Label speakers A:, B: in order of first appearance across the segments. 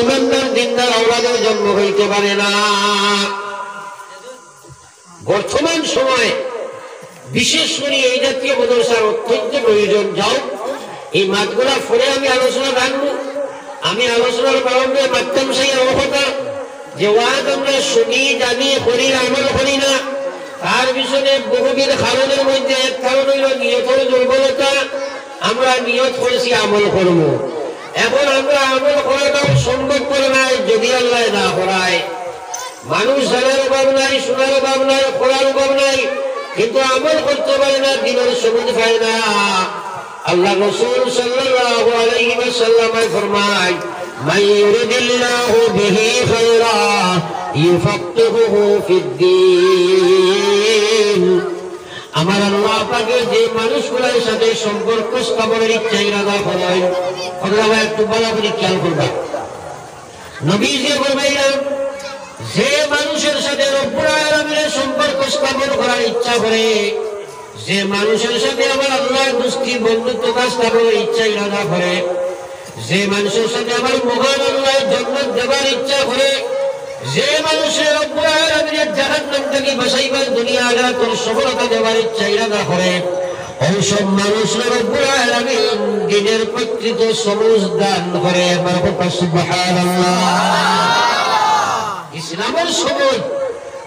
A: ইমানদার দিনদার আওলাদের জন্ম হইতে পারে না। বর্তমান সময়ে বিশেষ করে এই জাতীয় মাদ্রাসার অত্যন্ত প্রয়োজন। যাও এই মাঠগুলা ফলে আমি আলোচনা রাখবো। আমি আলোচনার প্রারম্ভে মাধ্যম সেই অবস্থা যে ওয়াজ আমরা শুনি জানি করি আমল করি না, তার পিছনে বহুবিধ কারণের মধ্যে এক কারণ হইল নিয়তের দুর্বলতা। আমরা নিয়ত করেছি আমল করব, এখন আমরা আমল করাটাও সম্ভব করে নাই যদি আল্লাহ না করায়। মানুষ জানার অভাব নাই, শোনার অভাব নাই, করার অভাব নাই, কিন্তু আমল করতে পারে না, দিনের সবুজ পায় না। আল্লাহ রাসূল সাল্লাল্লাহু আলাইহি ওয়াসাল্লাম ফরমায়, মান ইউরিদিল্লাহু বিহি খায়রা ইউফাক্কিহুহু ফিদ্দীন। আমার আল্লাহ পাকের যে মানুষগুলোর সাথে সম্পর্ক স্থাপনের ইচ্ছা ইরাদা করেন, ওরা একটু ভালো করে খেয়াল করবা। নবীজি ফরমাইলেন, যে মানুষের সাথে রব্বুল আলামিনের সম্পর্ক স্থাপন করার ইচ্ছা করে, যে মানুষের সাথে আমার আল্লাহর দোস্তি বন্ধুত্ব স্থাপনের ইচ্ছা ইরাদা করে, যে মানুষের সাথে আমার মহান আল্লাহর জান্নাত দেবার ইচ্ছা করে, যে মানুষের রব্বুল আলামিনের জাহান্নাম থেকে বাঁচাইবার দুনিয়া আখিরাতের সফলতা দেবার ইচ্ছা ইরাদা করে, ওই সব মানুষের রব্বুল আলামিন দিনের প্রকৃত সবুজ দান করে। সুবহানাল্লাহ। ইসলামের সবুজ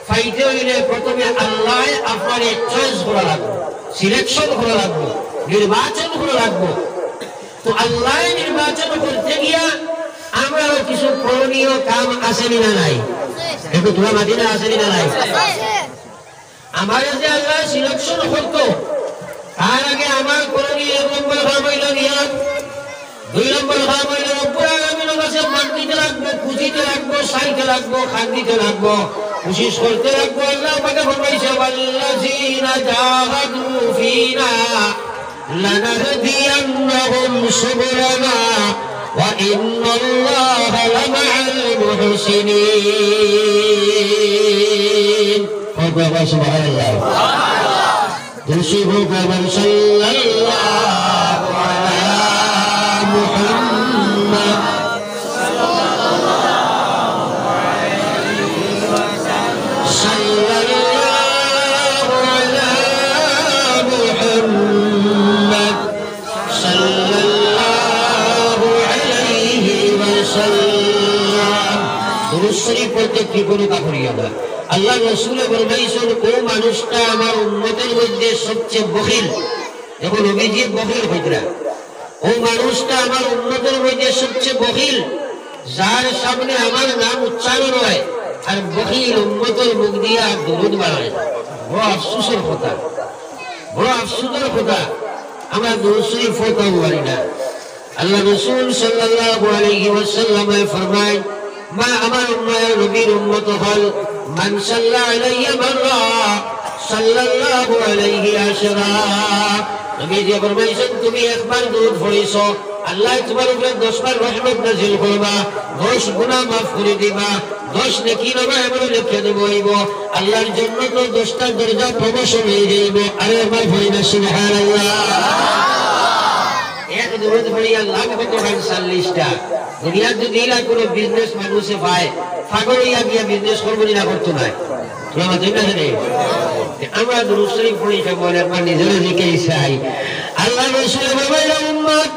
A: ফাইতে হইলে প্রথমে আল্লাহ আপনার চয়েস করা লাগবে, সিলেকশন করা লাগবে, নির্বাচন করা লাগবে। তো আল্লাহ নির্বাচন করতে গিয়া আমরাও কিছু করণীয় কাম আসেনি না নাই? একটু তোমার মাদিনা আসেনি না নাই? আমার যে আল্লাহ সিলেকশন করতো, তার আগে আমার করণীয় এক নম্বর কাম হইল নিয়ত, দুই নম্বর কাম হইল রব্বুল আলামিনের কাছে মান দিতে লাগবো, খুঁজিতে লাগবো, সাইতে লাগবো, খান দিতে লাগবো, কোশিশ করতে লাগবো। আল্লাহ পাকে ফরমাইছে, ওয়াল্লাযীনা জাহাদু ফীনা লানাহদিয়ান্নাহুম সুবুলানা ওয়া ইন্নাল্লাহা লামাআল মুহসিনিন। সুবহানাল্লাহ। তুসিবু কামান সাল্লাল্লাহু আলা মুহাম্মাদ আল্লাহ রাসূলের ফরমাইছেন, ও মানুষটা আমার উম্মতের মধ্যে সবচেয়ে বখিল। এখন নবীজি বখিল হইতরা, ও মানুষটা আমার উম্মতের মধ্যে সবচেয়ে বখিল, যার সামনে আমার নাম উচ্চারণ হয় আর বখিল উম্মতের মুখ দিয়া দরুদ বাড়ায়। বড় আফসোসের কথা, বড় আফসোসের কথা, আমরা দরুদ শরীফ পড়তে পারি না। আল্লাহ রাসূল সাল্লাল্লাহু আলাইহি ওয়াসাল্লাম ফরমায়, মা আমার উম্মার নবীর উম্মত হল মান সাল্লা আলাইহি মাররা সাল্লাল্লাহু আলাইহি আশরা। নবীজি ফরমাইছেন, তুমি একবার দরুদ পড়িছো, আল্লাহ তোমার উপরে 10 বার রহমত নাযিল করবা, 10 গুনাহ মাফ করে দিবা, 10 নেকি নামা এমন লিখে দেব। আল্লাহর জন্য তো 10টা দরজা প্রমোশন হয়ে যাইব। আরে আমার ভাই না, সুবহানাল্লাহ। এক দরুদ পড়ি আল্লাহ কত হয় 40টা। দুনিয়ার যদি এরা কোনো বিজনেস মানুষে পায়, পাগল হইয়া গিয়া বিজনেস করবো না, করতো না। আমরা দরুদ শরীফ পড়ি কেবল একবার নিজের দিকে চাই। আল্লাহ রাসূলের উম্মত,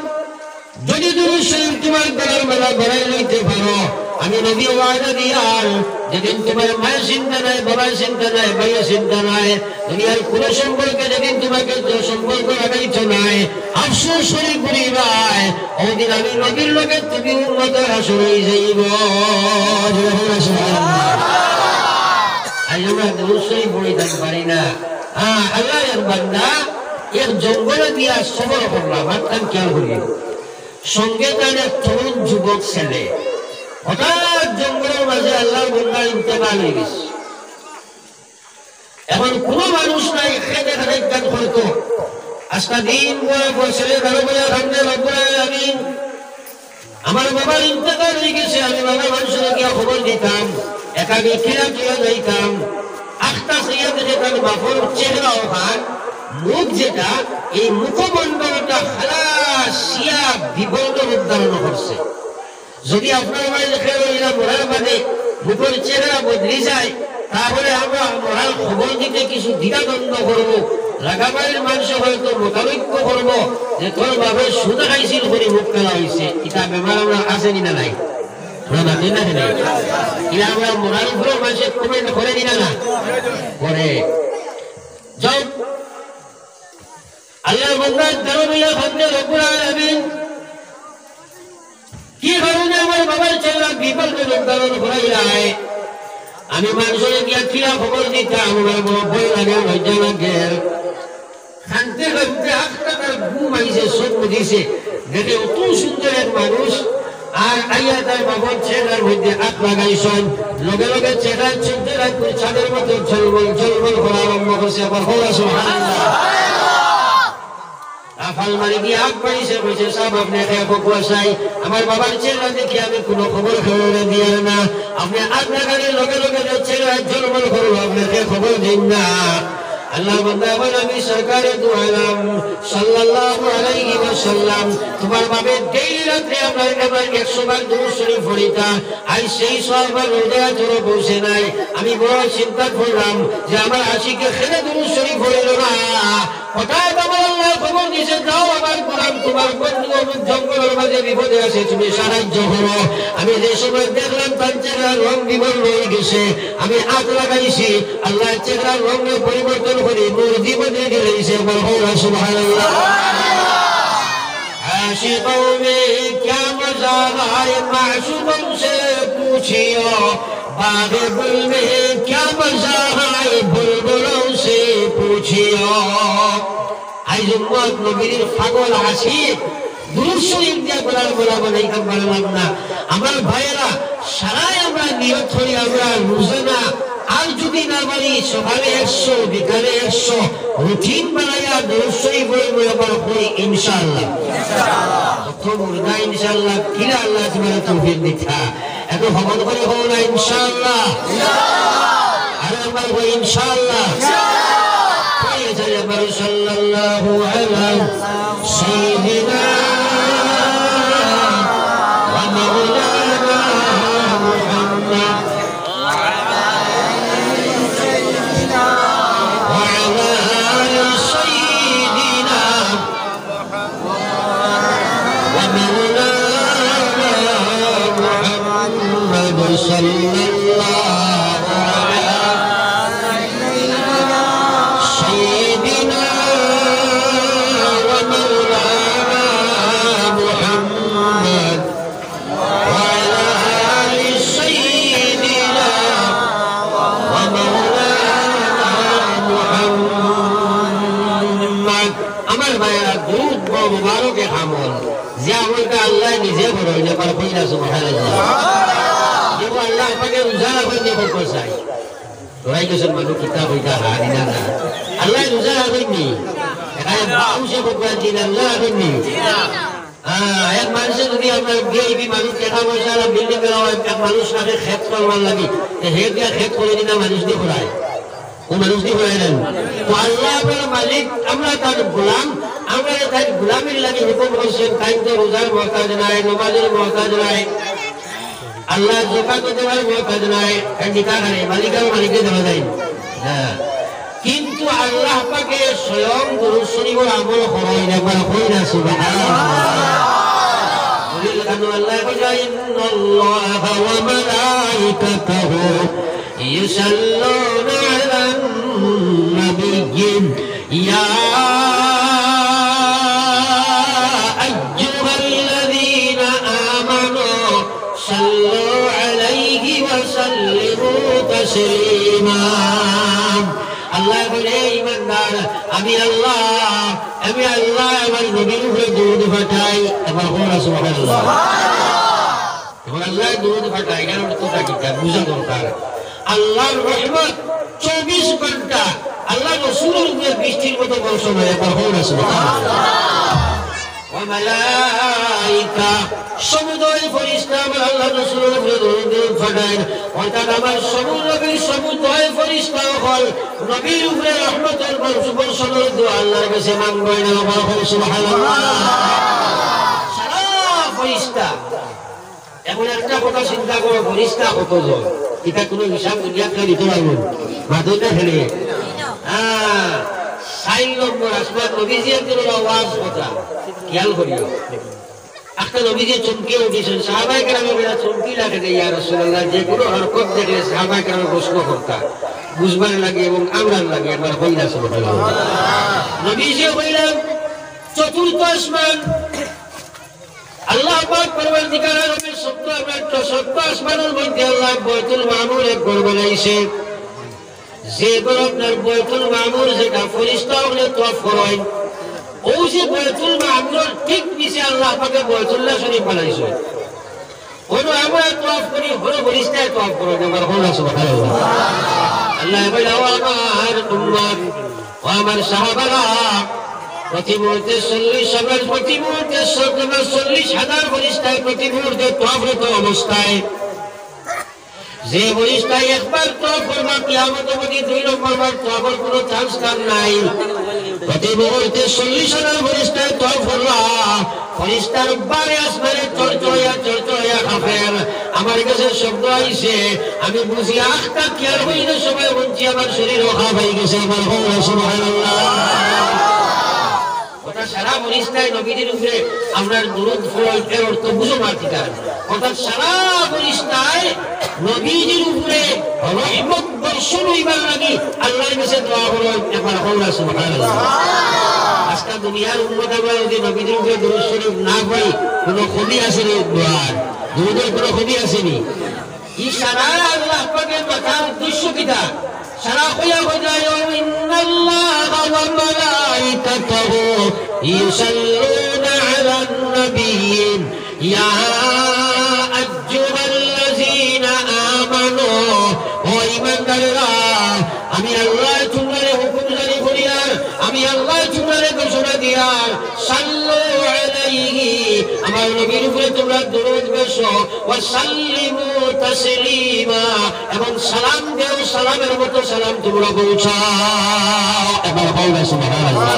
A: যদি দরুদ শরীফ তোমার গলার মালা গড়াই লইতে পারো, আমি নবী ওয়াদা দিয়াল, যেদিন তোমার মায়ের চিন্তা নাই, বাবার চিন্তা নাই, ভাইয়ের চিন্তা নাই, দুনিয়ার কোন সম্পর্কে যেদিন তোমাকে সম্পর্ক লাগাইছ নাই, আফসোস শরীফ করিবাই, ওদিন আমি নবীর লোকের তুমি উম্মতের হাসর হয়ে যাইব। আমরা দরুদ শরীফ পড়িতে পারি না। আল্লাহর বান্দা এক জঙ্গলে দিয়া সফর করলাম, মাত্রান খেয়াল করি, সঙ্গে তার এক তরুণ যুবক ছেলে। হঠাৎ জঙ্গলের মাঝে আল্লাহর বান্দার ইন্তেকাল হয়ে গেছে। এখন কোন মানুষ নাই, খেতে খেতে গান করতো। আজকা দিন পরে ছেলে ভালো বলে কান্দে, রব্বুল আলামিন আমার বাবার ইন্তেকাল হয়ে গেছে। আমি বাবা মানুষের গিয়া খবর দিতাম, একাকে খেলা তুলে যাইতাম, আখটা খাইয়া দেখে তার বাপর চেহারা ওখান মুখ, যেটা এই মুখমণ্ডলটা খালাসিয়া বিবর্ণ উদ্ধারণ করছে। যদি আপনার বাড়িতে খেয়ে রইলাম মরার বাদে মুখের চেহারা বদলে যায়, তাহলে আমরা মরার খবর দিতে কিছু দ্বিধাদ্বন্দ্ব করবো। রাগাবাড়ির মানুষ হয়তো মোকাবিক্য করবো যে তোর বাবার সুদা খাইছিল করে মুখ ফেলা হয়েছে। এটা ব্যাপার আমরা আসেনি না নাই? আমরা মরার উপরেও মানুষের কমেন্ট করে দিনা না করে যাও। আল্লাহ বন্দার দরবারে বন্দে রব্বুল আলামিন কি কারণে আমার বাবার চেহারা বিপদ নির্ধারণ করাইলায়। আমি মানুষের গিয়া কিরা খবর দিতাম, আমার বড় ভয় লাগে, লজ্জা লাগে। খানতে খানতে একটা তার ঘুম আইছে, চোখ বুঝিছে, দেখে অত সুন্দর এক মানুষ আর আইয়া তার বাবার চেহারার মধ্যে হাত লাগাইছেন। লগে লগে চেহারা চলতে রাখবে ছাদের মতো ঝলমল ঝলমল করা আরম্ভ করছে। আবার হওয়া সুবহানাল্লাহ। আফাল মারি দিয়ে আগ পাইছে, কইছে সাহেব আপনি কুয়াশাই আমার বাবার চেহারা দেখি আমি কোনো খবর দিয়ে না। আপনি আগ লাগালে লগে লগে চেহারা ঝলমল করবো, আপনাকে খবর দিন না। আল্লাহ বান্দা বলে আমি সরকারে দু আলাম সাল্লাল্লাহু আলাইহি ওয়াসাল্লাম তোমার বাবে ডেইলি রাতে আমরা এবার 100 বার দুরূদ শরীফ পড়িতা। আজ সেই সওয়াব রোজা তোর পৌঁছে নাই। আমি বড় চিন্তা করলাম যে আমার আশিকে খেলে দুরূদ শরীফ পড়িল না। হঠাৎ আমার আল্লাহ খবর দিয়েছে যাও আমার গোলাম তোমার বন্ধু অমুক জঙ্গলের মাঝে বিপদে আছে, তুমি সাহায্য করো। আমি যে সময় দেখলাম তার চেহারার রং বিবর্ণ হয়ে গেছে, আমি হাত লাগাইছি, আল্লাহ চেহারার রঙের পরিবর্তন করে নূর জীবনে দিয়েছে। সুবহানাল্লাহ। आशिकों में क्या मजा है माशूकों से पूछियो, बाग़े गुल में क्या मजा है बुलबुलों से पूछियो। आज उम्मत नबीर पागल आशिक দুরূদ শরীফ দিয়া বলার বলা বলাইতাম পারলাম না। আমার ভাইয়েরা সারাই আমরা নিয়ত করি আমরা রোজানা আর যদি না পারি সকালে 100 বিকালে 100 রুটিন বানাইয়া দুরূদ শরীফ বলবো আবার করি ইনশাআল্লাহ। প্রথম মুর্দা ইনশাআল্লাহ কিরা আল্লাহ তোমার তৌফিক দিতা এত হমদ করে হও না ইনশাআল্লাহ। আর আমার কই ইনশাআল্লাহ। সাল্লাল্লাহু আলা সাইয়্যিদিনা নিজে বড় সুবহানাল্লাহ। আল্লাহ পাকে উজালা করে চাই তোরাই গেছেন মানুষ কিতাব হইতা হারি না না আল্লাহ উজালা করেনি এখানে বাউসে ভগবান দিন আল্লাহ করেনি। এক মানুষের যদি আপনার ভিআইপি মানুষ টাকা পয়সা বিল্ডিং করা হয়, এক মানুষ তাকে খেত করবার লাগে হেদ দিয়া খেত করে দিনা মানুষ দিয়ে ঘোরায়, ও মানুষ দিয়ে ঘোরায় নেন। তো আল্লাহ আপনার মালিক, আমরা তার গোলাম, আমরা তার গোলামের লাগে হুকুম করছেন। তাই তো রোজার মহতাজ নাই, নমাজের মহতাজ নাই, আল্লাহ যাকাত দেওয়ার মহতাজ নাই, নিকা করে মালিকার মালিকে দেওয়া যায়। হ্যাঁ, কিন্তু আল্লাহ পাকে স্বয়ং দুরূদ শরীফের আমল করাই না, একবার কই না সুবহানাল্লাহ। আল্লাহ বলেন ইন্নাল্লাহা ওয়া মালাইকাতাহু ইউসাল্লুনা আলান নাবিয়্যি ইয়া আইয়ুহাল্লাযীনা আমানু সাল্লু আলাইহি ওয়া সাল্লিমু তাসলিমা। আল্লাহ বলে ঈমানদার আমি আল্লাহ আমার নবীর উপরে দরুদ পাঠাই। এবার বলা সুবহানাল্লাহ। এবার আল্লাহ দরুদ পাঠাই, কেন তোটা কিতা বুঝা দরকার। আল্লাহর রহমত 24 ঘন্টা আল্লাহ রাসূলের উপরে বৃষ্টির মতো বর্ষণ হয়। এবার বলা সুবহানাল্লাহ। ওয়া মালাইকা সমুদয় ফেরেশতা আল্লাহ রাসূলের উপরে দরুদ পাঠায়। অর্থাৎ আমার সমুদয় ফেরেশতা হল নবীর উপরে রহমতের বর্ষণের দোয়া আল্লাহর কাছে মাঙ্গয় না। সুবহানাল্লাহ। সারা ফেরেশতা এখন একটা কথা চিন্তা করো, ফরিস্তা কতজন? এটা কোনো হিসাব দুনিয়া করে দিতে পারবো মাদুরটা ফেলে। 4 নম্বর আসমান নবীজি একজন আওয়াজ কথা খেয়াল করিও। একটা নবীজি চমকে উঠেছেন, সাহাবায়ে কেরামে বলে চমকি লাগে যে ইয়া রাসূলুল্লাহ, যে কোনো হরকত দেখলে সাহাবায়ে কেরামে প্রশ্ন করতা, বুঝবার লাগে এবং আমরার লাগে। একবার কইলা সুবহানাল্লাহ। নবীজি কইলেন চতুর্থ আসমান, আল্লাহ পাক পরওয়ারদিগার আলমের সত্য আসমানের মধ্যে আল্লাহ বাইতুল মামুর এক ঘর বানাইছে। যে ঘর আপনার বাইতুল মামুর, যেটা ফেরেশতা হলে তওয়াফ করেন, ওই যে বাইতুল মামুরের ঠিক নিচে আল্লাহ পাকে বাইতুল্লাহ শরীফ বানাইছে। ওই আমরা তওয়াফ করি, বড় ফেরেশতায় তওয়াফ করেন। আমার আল্লাহ সুবহানাল্লাহ। আল্লাহ বলে ও আমার উম্মত, ও আমার সাহাবারা, প্রতি মুহূর্তে 40,000 প্রতি মুহূর্তে 40,000 ফেরেশতায় প্রতি মুহূর্তে তওয়াফরত অবস্থায়। যে ফেরেশতায় একবার তওয়াফ করবা কিয়ামত অবধি 2 নম্বর বার তওয়াফের কোনো চান্স তার নাই। প্রতি মুহূর্তে 40,000 ফেরেশতায় তওয়াফ করবা, ফেরেশতার বারে আসমানে চড়চড়াইয়া কাফের। আমার কাছে শব্দ আইছে, আমি বুঝি আখটা খেয়াল হইলে সময় বলছি আমার শরীর ওখা হয়ে গেছে। আমার সুবহানাল্লাহ। সারা ফেরেশতায় নবীদের উপরে আমরা দুরূদ পড়ি, এর অর্থ বুঝো মাতিকার। অর্থাৎ সারা ফেরেশতায় নবীদের উপরে রহমত বর্ষণ হইবার লাগি আল্লাহর কাছে দোয়া করো। একবার আল্লাহ সুবহানাল্লাহ। আজকে দুনিয়ার উম্মত আমরা যদি নবীদের উপরে দুরূদ শরীফ না পড়ি, কোনো ক্ষতি আছে নি? দোয়ার দুরূদের কোনো ক্ষতি আছে নি? এই সারা আল্লাহ পাকের কথার উদ্দেশ্য কিটা? সারা কইয়া কইয়া ইন্নাল্লাহা ওয়া মালাইকাতাহু ইউসাল্লুনা আলান নাবিয়্যিন ইয়া আইয়ুহাল্লাযীনা আমানু, ও ঈমানদাররা, আমি আল্লাহ তোমারে হুকুম জারি করিয়ার, আমি আল্লাহ তোমারে ঘোষণা দিয়ার, সাল্লু আলাইহি, আমার নবীর উপরে তোমরা দরুদ বেশো, ওয়া সাল্লিমু তাসলিমা, এবং সালাম দেও, সালামের মতো সালাম তোমরা পৌঁছাও। এবার বলবে সুবহানাল্লাহ।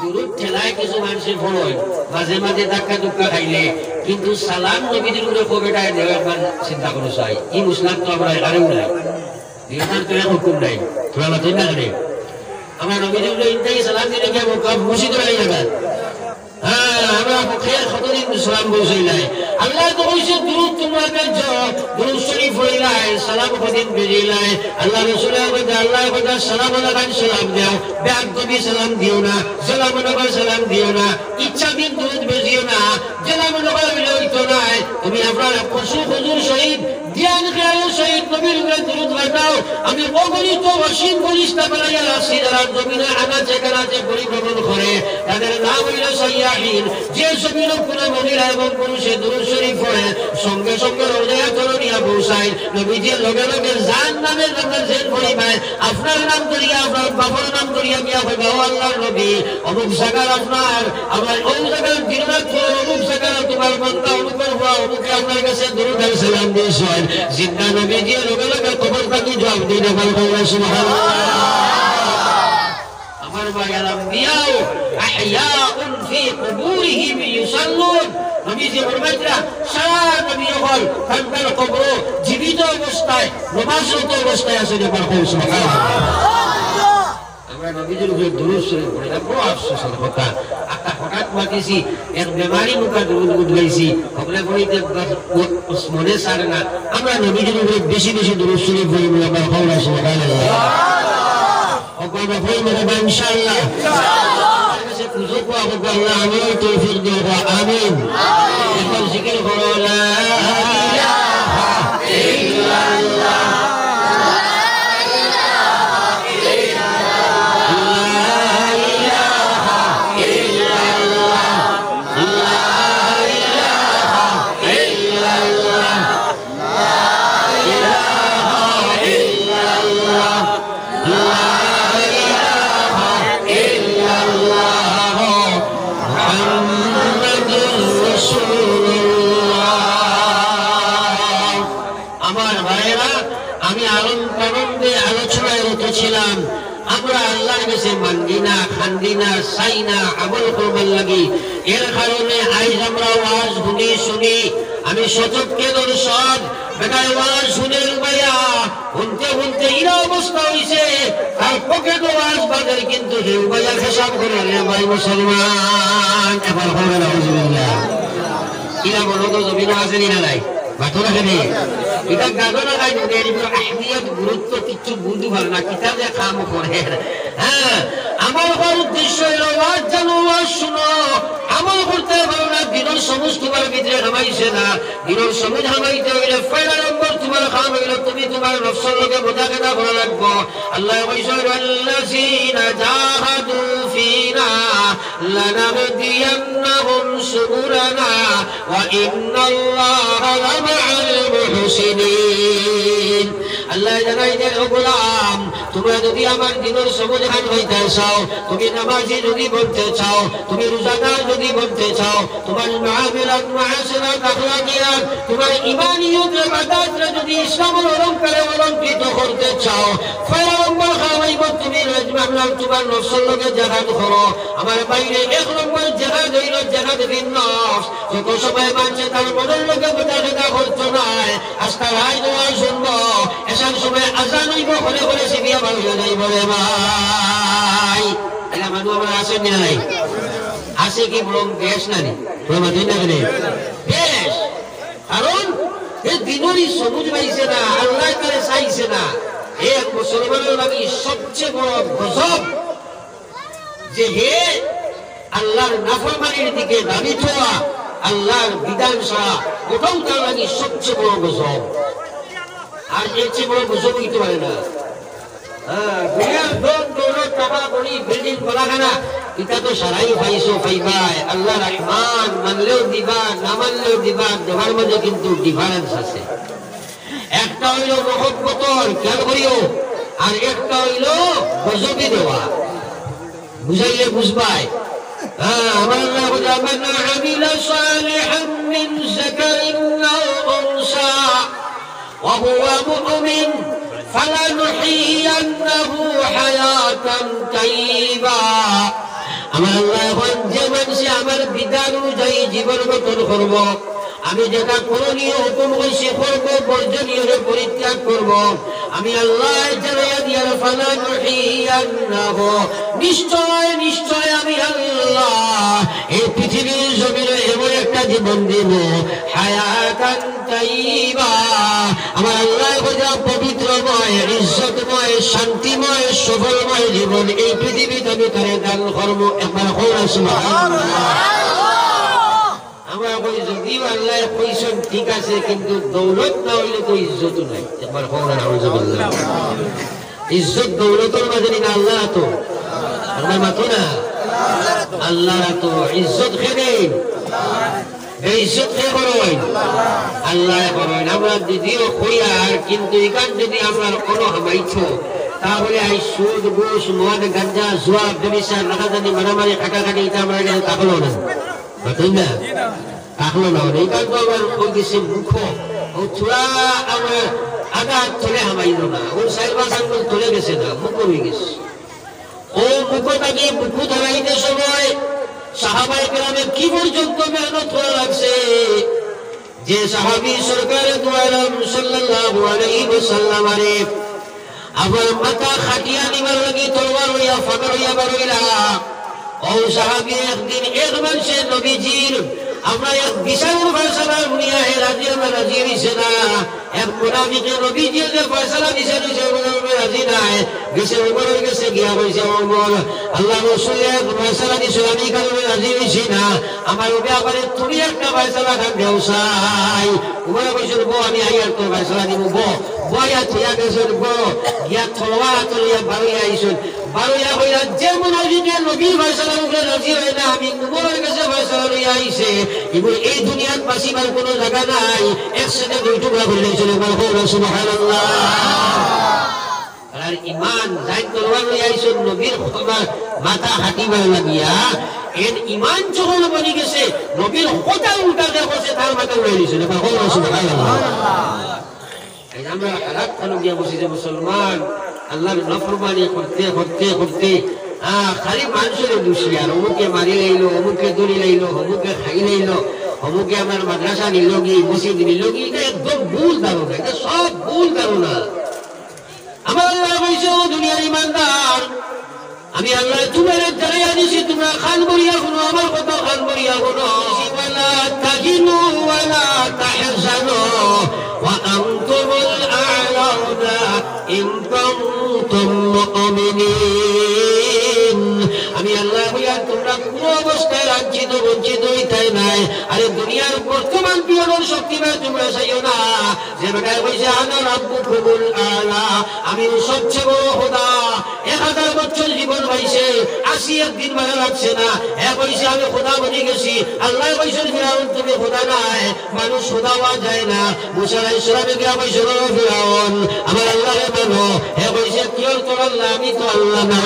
A: দুরুদ ঠেলায় কিছু মানুষের পড়য়, মাঝে মাঝে ধাক্কা ধুক্কা খাইলে, কিন্তু সালাম নবীদের উপরে কবেটায় দেওয়ার চিন্তা করে চাই। এই মুসলাম তো আমরা এখানেও নাই, হুকুম নাই, তোরা মাতেন না করে আমার নবীদের উপরে ইন্টাই সালাম দিলে মসজিদ হয়ে যাবে। আমরা পক্ষে কতদিন সালাম বলছি নাই। আল্লাহ তো কইছে দুরূদ তোমরা বেজো, দুরূদ শরীফ হইলাই, সালাম কদিন বেরিলাই। আল্লাহ রাসূলের কথা, আল্লাহ কথা, সালাম আলাইকুম, সালাম দাও, বেয়াদবি সালাম দিও না, সালাম আলাইকুম সালাম দিও না, ইচ্ছা দিন দুরূদ বেজিও না, সালাম আলাইকুম হইতো নাই। তুমি আপনার পশু হুজুর শহীদ জ্ঞান খেয়ালের শহীদ নবীর উপরে দুরূদ বানাও। আমি অগণিত অসীম ফেরেশতা বানাইয়া রাখছি যারা জমিনে আনাচে কানাচে পরিভ্রমণ করে, তাদের নাম হইল সাইয়াহিন। যে জমিনের কোন মহিলা এবং পুরুষে দুরূদ শরীফ পড়ে, সঙ্গে সঙ্গে রোজায় তরনিয়া পৌঁছায়। নবীজির লগে লগে যার নামে আপনার জেল পরিবায়, আপনার নাম করিয়া, আপনার বাবার নাম করিয়া গিয়া হইবা, ও আল্লাহর নবী, অমুক জায়গার আপনার, আমার অমুক জায়গার দিনরাত্র, অমুক জায়গার তোমার বান্দা অমুকের হওয়া, অমুকে আপনার কাছে দুরূদ আর সালাম দিয়েছেন। জিন্দা নবীজির লগে লগে কবর পাখি জবাব দিতে পারবো। সুবহানাল্লাহ। আমার ভাইয়ার আম্বিয়াও আহইয়াউন ফি কুবুরিহিম ইউসাল্লুন। নবীজি ফরমাইছেন সারা নবী হল তার কবর জীবিত অবস্থায় নামাজরত অবস্থায় আছে। সুবহানাল্লাহ। আমরা নবীজির উপরে দুরূদ শরীফ পড়ি, বড় আফসোসের কথা। হঠাৎ মাতিছি এক বেমারি মুখা দুরূদ গাইছি, ওগুলা পড়িতে মনে সারে না। আমরা নবীজির উপরে বেশি বেশি দুরূদ শরীফ পড়ি। আমার হওয়া সুবহানাল্লাহ। وقال فيما إن شاء الله الله عمل توفيق دعوة آمين. يقول ذكر لا إله إلا الله আমরা আল্লাহর কাছে মানজি না, খান্দি না, চাই না আমল করবার লাগি। এর কারণে আজ আমরা ওয়াজ শুনি। আমি সচককে দর্শক বেটার ওয়াজ শুনে রুবাইয়া শুনতে ইরা অবস্থা হয়েছে, তার পকেট ওয়াজ বাজার কিন্তু রুবাইয়া হিসাব করে ভাই মুসলমান। এবার হবে না ইরা মনে তো জমিন আছে না নাই মাথা রাখেনি এটা গাজনা গাই আহমিয়ত গুরুত্ব কিছু বুঝতে পারে না, কিতাব যে কাম করে। হ্যাঁ, আমার উদ্দেশ্য হলো ওয়াজ জানো, ওয়াজ শুনো, আমল করতে পারো না। দিনের সবুজ তোমার ভিতরে হামাইছে না, দিনের সবুজ হামাইতে হইলে পয়লা নম্বর তোমার কাম হইল তুমি তোমার নফসের লগে মুজাহাদা করা লাগবো। আল্লাহ কইছে আল্লাযীনা জাহাদু ফিনা লানাহদিয়ান্নাহুম সুবুলানা ওয়া ইন্নাল্লাহা লামাআল মুহসিনিন। আল্লাহ জানাই দেন ও গোলাম, তোমরা যদি আমার দিনের সমাধান হইতে চাও, তুমি নামাজি যদি বলতে চাও, তুমি রোজাদার যদি বলতে চাও, তোমার মুআমালাত মুআশারাত আখলাকিয়াত, তোমার ঈমানিয়ত ইবাদত যদি ইসলামের অলংকারে অলঙ্কৃত করতে চাও, ফয়রম্বর খাওয়াইব তুমি রাজমাহলাল তোমার নফসের লগে জিহাদ করো। আমার বাইরে এক নম্বর জিহাদ হইল জিহাদ বিন নফস। যত সময় মানছে তার মনের লগে মুজাহাদা করতে নাই, আজকে রায় দোয়া শুনবো, এসার সময় আজান হইব, হলে হলে সিবিয়া ভালো হয়ে যাইব রে ভাই। এটা মানুষ আমার আসেন না নাই আসে কি বলুন বেশ না নি বেশ, কারণ এই দিনই সবুজ পাইছে না, আল্লাহ তারে চাইছে না। এক মুসলমানের লাগে সবচেয়ে বড় গজব যে হে আল্লাহর নাফরমানির দিকে দাবি ছোয়া, আল্লাহর বিধান ছাড়া, ওটাও তার লাগে সবচেয়ে বড় গজব। আর এর চেয়ে বড় গজব হইতে পারে না। আল্লাহ রহমান, মানলেও দিবা না মানলেও দিবা, দেওয়ার মধ্যে কিন্তু ডিফারেন্স আছে। একটা হইল মহব্বতর খেয়াল করিও, আর একটা হইল গজবি দেওয়া। বুঝাইলে বুঝবাই। আমার আল্লাহ বলে মান আমিলা সালিহান মিন যাকারিন আও উনসা ওয়া হুয়া মুমিন ফালানুহিয়ান্নাহু হায়াতান তাইয়্যিবা। আমার আল্লাহ বলেন যে মানুষ আমার বিধান অনুযায়ী জীবন গঠন করব, আমি যেটা করণীয় হুকুম কইছি করব, বর্জনীয় পরিত্যাগ করব, আমি আল্লাহ জানাইয়া দিয়ার ফালানুহিয়ান্নাহু, নিশ্চয় নিশ্চয় আমি আল্লাহ এই পৃথিবীর জমিনে এমন একটা জীবন দিব, হায়াতান তাইয়্যিবা। আমার আল্লাহ বলে পবিত্রময়, ইজ্জতময়, শান্তিময়, সফলময় জীবন এই পৃথিবীতে আমি তারে দান করব। একবার কইরা সুবহানাল্লাহ। আমরা কই যদি আল্লাহ কইছেন ঠিক আছে, কিন্তু দৌলত না হইলে তো ইজ্জত নাই। একবার কইরা নাউজুবিল্লাহ। ইজ্জত দৌলতের মাঝে না, আল্লাহ তো আল্লাহ মাতো না, আল্লাহ তো ইজ্জত খেয়ে ইজ্জত কে করেন আল্লাহ করেন। আমরা যদিও কইয়ার, কিন্তু এখান যদি আমরা কোনো হামাইছ, তাহলে এই সুদ ঘুষ মদ গাঞ্জা জুয়া ব্যবসার রাখাজানি মারামারি কাটাকাটি এটা আমরা এখানে থাকলো না, বুঝলেন না, থাকলো না। এইখান তো আমার ওই গেছে মুখ ও চূড়া আমার আঘাত তোলে হামাইল না, ওর সাইবার সাইকেল তোলে গেছে না, মুখ হয়ে গেছে। ও মুখটাকে মুখ ধরাইতে সময় সাহাবায়ে কেরামের কি পর্যন্ত মেহনত করা লাগছে, যে সাহাবী সরকারে দু আলম সাল্লাল্লাহু আলাইহি ওয়াসাল্লাম আরে আবার মাথা খাটিয়া নিবার লাগি তরবার হইয়া ফাঁকা হইয়া বার হইলা। ও সাহাবী একদিন এক মানুষে নবীজির আমরা এক বিশাল ফয়সালা শুনিয়া হে রাজি, আমরা রাজি হইছে না। এক মুনাফিকে নবীজি যে ফয়সালা দিছে রাজি নাই, গেছে ওমর গেছে গিয়া কইছে ওমর আল্লাহ রাসূল এক ফয়সালা দিছে, আমি কালবে রাজি হইছি না, আমার ব্যাপারে তুমি একটা ফয়সালা খান দেও চাই। ওমর কইছে বো আমি আইয়ার তো ফয়সালা দিব, বো বয়া তুইয়া গেছে বো গিয়া থলওয়া তুলিয়া বাড়িয়া আইছুন, বাড়িয়া হইয়া যে মুনাফিকে নবী ফয়সালার উপরে রাজি হয় না, আমি ওমরের কাছে ফয়সালা লইয়া আইছে, এগুলো এই দুনিয়ার বাঁচিবার কোনো জায়গা নাই, একসাথে দুই টুকরা করে দিয়েছিল। সুবহানাল্লাহ। আর ইমান যাই তরবার লইয়া আইছুন নবীর মাথা হাঁটিবার লাগিয়া, এর ইমান যখন বনি গেছে নবীর কথা উল্টা দেখছে, তার মাথা উড়াই দিয়েছিল। সুবহানাল্লাহ। আমরা হালাত খানো গিয়া বসি যে মুসলমান আল্লাহর নাফরমানি করতে করতে করতে খালি মানুষের দোষী আর অমুকে মারি লাইলো, অমুকে দড়ি লাইলো, অমুকে খাই লাইলো, অমুকে আমার মাদ্রাসা নিল কি, মসজিদ নিল কি, এটা একদম ভুল ধারণা, এটা সব ভুল ধারণা। আমার আল্লাহ বলছে ও দুনিয়ার ইমানদার, আমি আল্লাহ তোমার জানাইয়া দিছি, তোমরা খান বলিয়া শুনো, আমার কথা খান বলিয়া শুনো। ওয়ালা তাহিনু ওয়ালা তাহজানু ওয়া আনতুমুল আ'লাউনা ইন কুনতুম মুমিনিন। আমি আল্লাহ বলিয়া তোমরা কোন অবস্থায় লাঞ্ছিত বঞ্চিত হইতাই নাই। আরে দুনিয়ার বর্তমান পিয়নের শক্তিমান তোমরা চাইও না। যে বেটায় কইছে আনা রাব্বুকুমুল আ'লা, আমি সবচেয়ে বড় খোদা, 1000 বছর জীবন পাইছে, 80 একদিন মারা লাগছে না, কইছে আমি খোদা বনি গেছি। আল্লাহ কইছেন ফিরাউন তুমি খোদা নাই, মানুষ খোদা হওয়া যায় না। মুসা আলাইহিস সালামে গিয়া কইছে ফিরাউন আমার আল্লাহরে মানো, কইছে কি তোর আল্লাহ, আমি তো আল্লাহ না,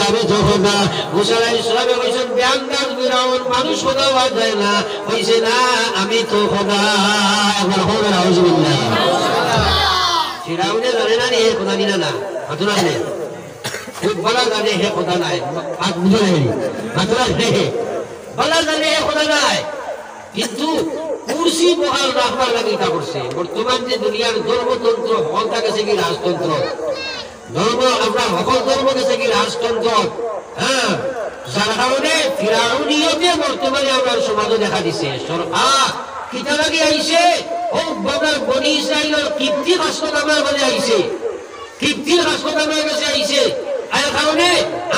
A: আমি তো খোদা। মুসা আলাইহিস সালামে কইছেন বেয়ানদার ফিরাউন মানুষ খোদা হওয়া যায় না, কইছে না আমি তো খোদা। একবার হবে নাউজুবিল্লাহ। ফিরাউনে জানে না হে খোদা দিনা না, মাতুরা নে খুব বলা জানে হে খোদা নাই, আজ বুঝে নাই মাতুরা নে বলা জানে হে খোদা নাই, কিন্তু কুরসি বহাল রাখবার লাগি তা করছে। বর্তমান যে দুনিয়ার ধর্মতন্ত্র হলটা গেছে কি রাজতন্ত্র, ধর্ম আমরা সকল ধর্ম গেছে কি রাজতন্ত্র। হ্যাঁ, যার কারণে ফিরাউনিয়তে বর্তমানে আমরা সমাজে দেখা দিছে। সরকার কিতা লাগি আইছে, ও বাবার বনি ইসরাইলের কীর্তি হাসপাত আমার মাঝে আইছে, কীর্তির হাসপাত আমার কাছে আইছে। এর কারণে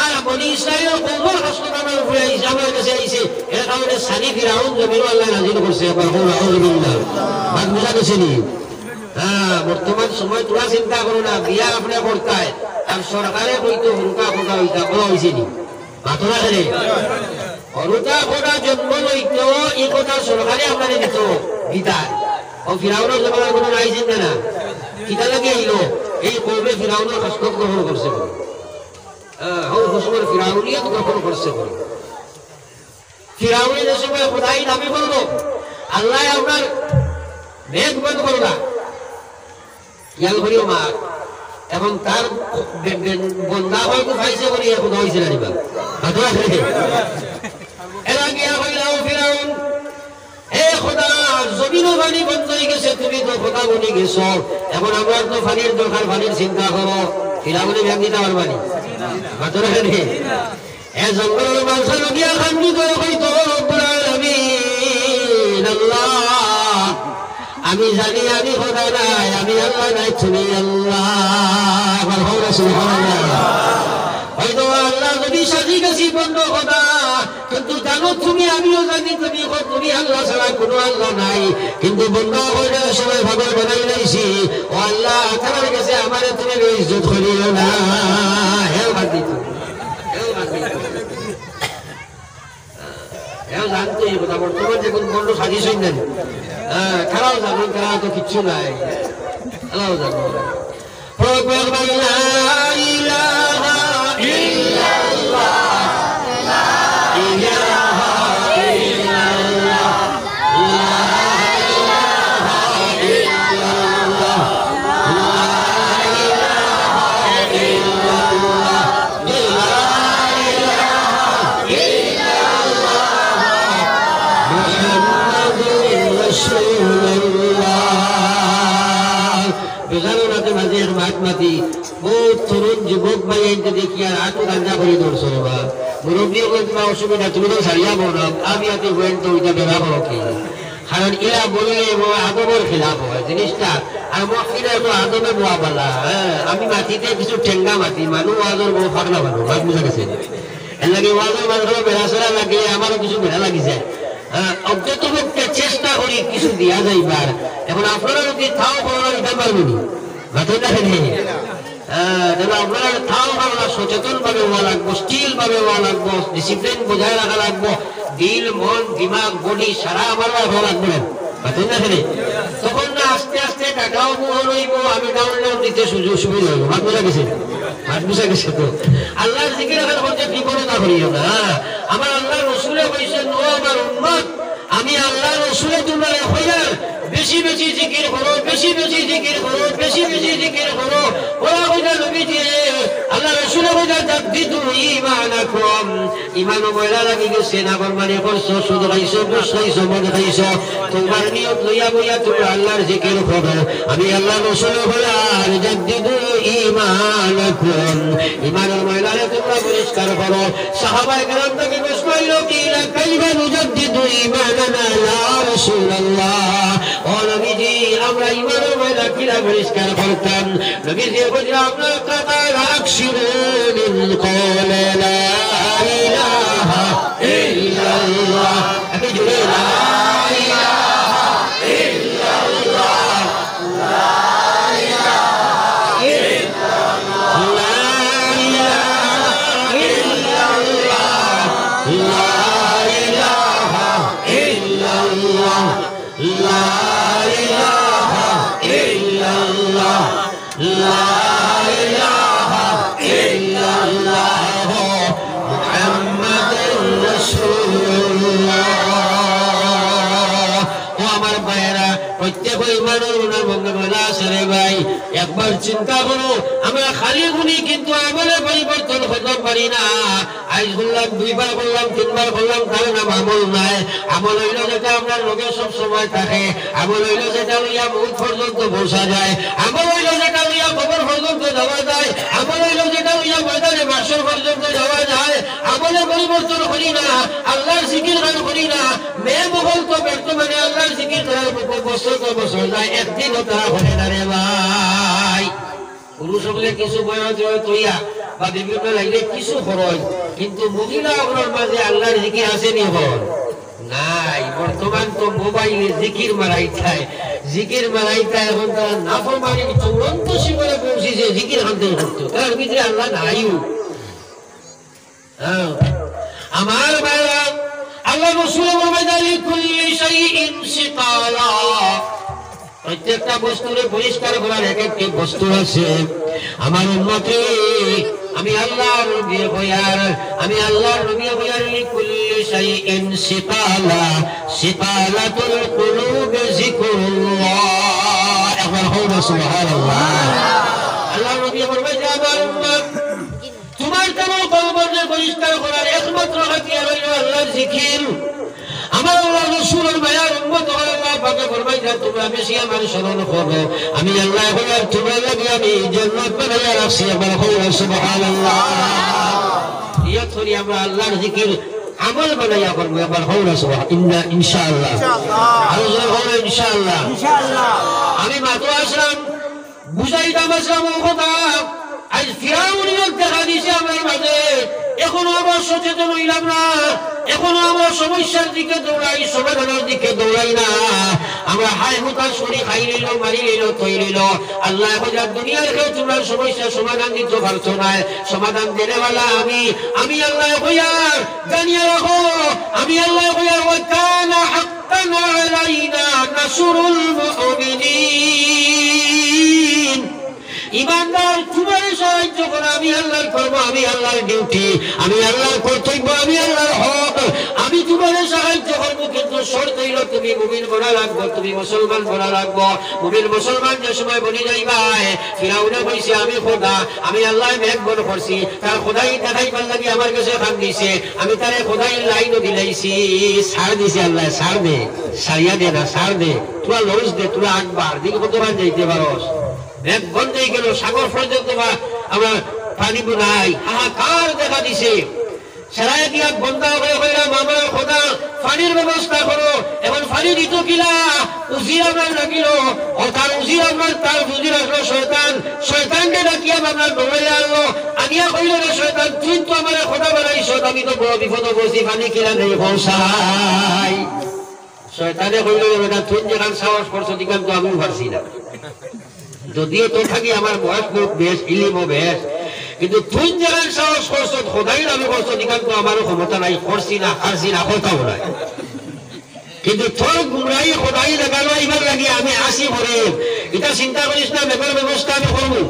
A: আর বনি ইসরাইলের কবর হাসপাত আমার উপরে আইছে, আমার কাছে আইছে। এর কারণে সানি ফিরাউন জমিন আল্লাহ নাজিল করছে। বাদ বুঝা গেছে নি? হ্যাঁ, বর্তমান সময় তোরা চিন্তা করো না, বিয়া আপনি করতায় আর সরকারে কইতো হুরুকা খোদা হইতা বলা হয়েছে নি? মাতরা হেরে হরুকা খোদা জন্ম লইত, এই কথা সরকারে আপনারে দিত গীতায়। ও ফিরাউনের জমানার কোনো আইছেন না, কিতা লাগে আইলো এই কৌমে ফিরাউনের হস্তক গ্রহণ করছে বলে, ফিরাউনিয়ত গ্রহণ করছে বলে। ফিরাউনি যে সময় খোদাই দাবি করলো, আল্লাহ আপনার মেঘ বন্ধ করলা খেয়াল করিও মা, এবং তার বন্ধা হয়তো খাইছে বলি খোদা হয়েছে না নিবা। এরা গিয়া হইলাও ফিরাউন, হে খোদা জমিনও পানি বন্ধ হয়ে গেছে, তুমি তো খোদা বনি গেছো, এখন আমরা তো পানির দরকার, পানির চিন্তা করো। ফিরাউনে ব্যাগ দিতে পারবানি মাতরা হে এ জঙ্গলের মানুষের গিয়া খান্দি করে হইতো রব্বুল আলামিন আল্লাহ, আমি জানি আমি খোদা নাই, আমি আল্লাহ নাই, তুমি আল্লাহ। সুবহানাল্লাহ। হয়তো আল্লাহ যদি সাজি গেছি বন্ধ খোদা, কিন্তু জানো তুমি, আমিও জানি তুমি, তুমি আল্লাহ ছাড়া কোনো আল্লাহ নাই, কিন্তু বন্ধ করে সবাই ভাবে বানাই লাইছি। ও আল্লাহ তোমার কাছে আমারে তুমি ইজ্জত করিও না। হেও বাদ দিত, হেও বাদ দিত, হেও জানতো এই কথা। বর্তমান যখন বন্ধ সাজিয়েছেন না, খেলাও জানো, খেলা তো কিচ্ছু নাই, খেলাও জানো। বহুত তরুণ যুবক ভাই দেখি আর আটু গাঞ্জা করে ধরছো বাবা, মুরব্বী তোমার অসুবিধা, তুমি তো সারিয়া বলো আমি এত বইন তো ওইটা বেড়া বলো কি, কারণ এরা বললে আদমের খেলাফ হয় জিনিসটা। আর মহিলা তো আদমে বোয়া পালা। হ্যাঁ, আমি মাটিতে কিছু ঠেঙ্গা মাটি, মানুষ ওয়াজর বউ ফাঁকলা মানুষ, ভাগ বুঝা গেছে। এর লাগে ওয়াজর মানুষ বেড়া সেরা লাগে, আমারও কিছু বেড়া লাগি যায়। অজ্ঞত পক্ষে চেষ্টা করি কিছু দিয়া যাইবার। এখন আপনারা যদি থাও করানো দিতে পারবেনি আপনারা থাও আমরা সচেতন ভাবে হওয়া লাগবো, স্টিল ভাবে হওয়া লাগবো, ডিসিপ্লিন বজায় রাখা লাগবো, দিল মন দিমাগ বডি সারা আমার হওয়া লাগবে। তখন না আস্তে আস্তে টাকাও মোহন হইব, আমি ডাউনলোড দিতে সুযোগ সুবিধা হইব। ভাত বোঝা গেছে, ভাত বোঝা গেছে। তো আল্লাহর জিকির রাখার মধ্যে বিপরীতা করিও না। আমার আল্লাহ রসুলে বলছেন ও আমার উম্মত, আমি আল্লাহ রসুলে তোমরা হইয়ার বেশি বেশি জিকির করো, বেশি বেশি জিকির করো, বেশি বেশি জিকির করো। ওরা হইলে নবী দিয়ে ইউজাদ্দিদু ঈমানাকুম ঈমান ময়লা লাগি গেছে না ফরমানি করছো সুদ খাইছো ঘুষ খাইছো মদ খাইছো তোমার নিয়ত লইয়া বইয়া তোমরা আল্লাহর জিকির করো আমি আল্লাহ রাসূল বলার ইউজাদ্দিদু ঈমানাকুম ঈমানের ময়লারে তোমরা পরিষ্কার করো সাহাবায়ে কেরাম থেকে প্রশ্ন হইল কি কাইফা নুজাদ্দিদু ঈমানানা ইয়া রাসূলুল্লাহ ও নবীজি আমরা ঈমানের ময়লা কিভাবে পরিষ্কার করতাম নবীজি বলেন আপনার কথা আকশিরুন কওলা লা ইলাহা ইল্লাল্লাহ আপনি জুড়ে লা ইলাহা ইল্লাল্লাহ লা ইলাহা ইল্লাল্লাহ লা ইলাহা ইল্লাল্লাহ লা ইলাহা ইল্লাল্লাহ লা ইলাহা ইল্লাল্লাহ মুহাম্মাদুর রাসূলুল্লাহ ও আমার ভাইরা প্রত্যেক ঈমানের গুনাহ বলা আছে রে ভাই একবার চিন্তা করো আমরা খালি গুনি কিন্তু আমলে পরিবর্তন হতে পারি না আজ বললাম দুইবার বললাম তিনবার বললাম কারণ আমল নাই আমল হইল যেটা আপনার লোকে সব সময় থাকে আমল হইল যেটা লইয়া মৌত পর্যন্ত বসা যায় আমল হইল যেটা লইয়া কবর পর্যন্ত যাওয়া যায় আমল হইল যেটা লইয়া ময়দানে মাসর পর্যন্ত যাওয়া যায় আমলে পরিবর্তন করি না আল্লাহর জিকির গান করি না মেয়ে মহল তো বর্তমানে আল্লাহর জিকির করার বছর তো বছর যায় একদিনও তারা হলে না রে ভাই পুরুষ হলে কিছু বয়স তৈয়া বা বিভিন্ন লাগলে কিছু খরচ কিন্তু মহিলা ওগুলোর মাঝে আল্লাহর জিকির আসেনি হল নাই বর্তমান তো মোবাইলে জিকির মারাইতায় জিকির মারাইতায় এখন তারা নাফরমানির চূড়ান্ত সীমায় পৌঁছেছে জিকির হানতে করতো তার ভিতরে আল্লাহ নাইও আমার ভাইরা আল্লাহ রাসূল বলেন কুল্লি শাইইন সিকালা প্রত্যেকটা বস্তুরে পরিষ্কার করার এক একটি বস্তু আছে আমার উম্মতে আমি আল্লাহর নবী হইয়ার আমি আল্লাহর নবী হইয়ার কুল্লি শাইইন সিকালা সিকালাতুল কুলুব যিকরুল্লাহ একবার হোনা সুবহানাল্লাহ আল্লাহর নবী বলেন যে আমার উম্মত তোমার কেন কলবকে পরিষ্কার করার একমাত্র হাতিয়ার হইল আল্লাহর জিকির আমার আল্লাহ রাসূলের মায়ার উম্মত হলে আল্লাহ পাকে ফরমাইলেন তোমরা বেশি আমার স্মরণ করো আমি আল্লাহ হইয়ার তোমার লাগি আমি জান্নাত বানাইয়া রাখছি আমার হইল সুবহানাল্লাহ নিয়ত করি আমরা আল্লাহর জিকির আমল বানাইয়া করব এবার হইল সুবহানাল্লাহ ইনশাআল্লাহ আর হইল ইনশাআল্লাহ আমি মাত্র আসলাম বুঝাইতাম আসলাম ও কথা আজ ফিরাউনের দেখা দিছে আমার মাঝে এখনো আমরা সচেতন হইলাম না এখনো আমরা সমস্যার দিকে দৌড়াই সমাধানের দিকে দৌড়াই না আমরা হাই হুতাশ করি খাই নিল মারি নিল তৈ নিল আল্লাহ এখন দুনিয়ার কেউ তোমরা সমস্যার সমাধান দিতে পারছো না সমাধান দেনেওয়ালা আমি আল্লাহ হইয়ার জানিয়ে রাখো আমি আল্লাহ হইয়ার ওয়া কানা হাক্কান আলাইনা নাসরুল মুমিনিন ইমানদার তোমার সাহায্য করা আমি আল্লাহর কর্ম আমি আল্লাহর ডিউটি আমি আল্লাহর কর্তব্য আমি আল্লাহর হক আমি তোমার সাহায্য করবো কিন্তু শর্ত হইল তুমি মুমিন বনা রাখবো তুমি মুসলমান বনা রাখবো মুমিন মুসলমান যে সময় বনি যাইবাই ফিরাউনে কইছে আমি খোদা আমি আল্লাহ মেঘ বন করছি তার খোদাই দেখাইবার লাগি আমার কাছে খান দিছে আমি তারে খোদাই লাইনও দিলাইছি ছাড় দিছে আল্লাহ ছাড় দে সারিয়া দে না ছাড় দে তোরা লস দে তোরা আকবার দিকে কতবার যাইতে পারস মেঘ বন্ধ হয়ে গেল সাগর পর্যন্ত আমরা পানি নাই হাহাকার দেখা দিছে সেরাই দিয়া বন্ধ হয়ে হইলাম আমার খোদা পানির ব্যবস্থা করো এখন পানি দিত কিলা উজি আমার লাগিল ও তার উজি আমার তার বুঝি রাখলো শয়তানকে ডাকিয়া আপনার দৌড়াই আনলো আনিয়া কইল রে শয়তান তুই তো আমার খোদা বানাইছ আমি তো বড় বিপদ বসি পানি কিলা নেই পৌঁছাই শয়তানে কইল বেটা তুই যেখান সাহস করছো দিকান তো আমিও পারছি না যদিও তো থাকি আমার বয়স খুব বেশ ইলিমও বেশ কিন্তু তুই যেখান সাহস করছো খোদাই দাবি করছো দিকান তো আমারও ক্ষমতা নাই করছি না হারছি না কোথাও নাই কিন্তু তোর গুমরাই খোদাই দেখানো এবার লাগি আমি আসি করে এটা চিন্তা করিস না বেকার ব্যবস্থা আমি করবো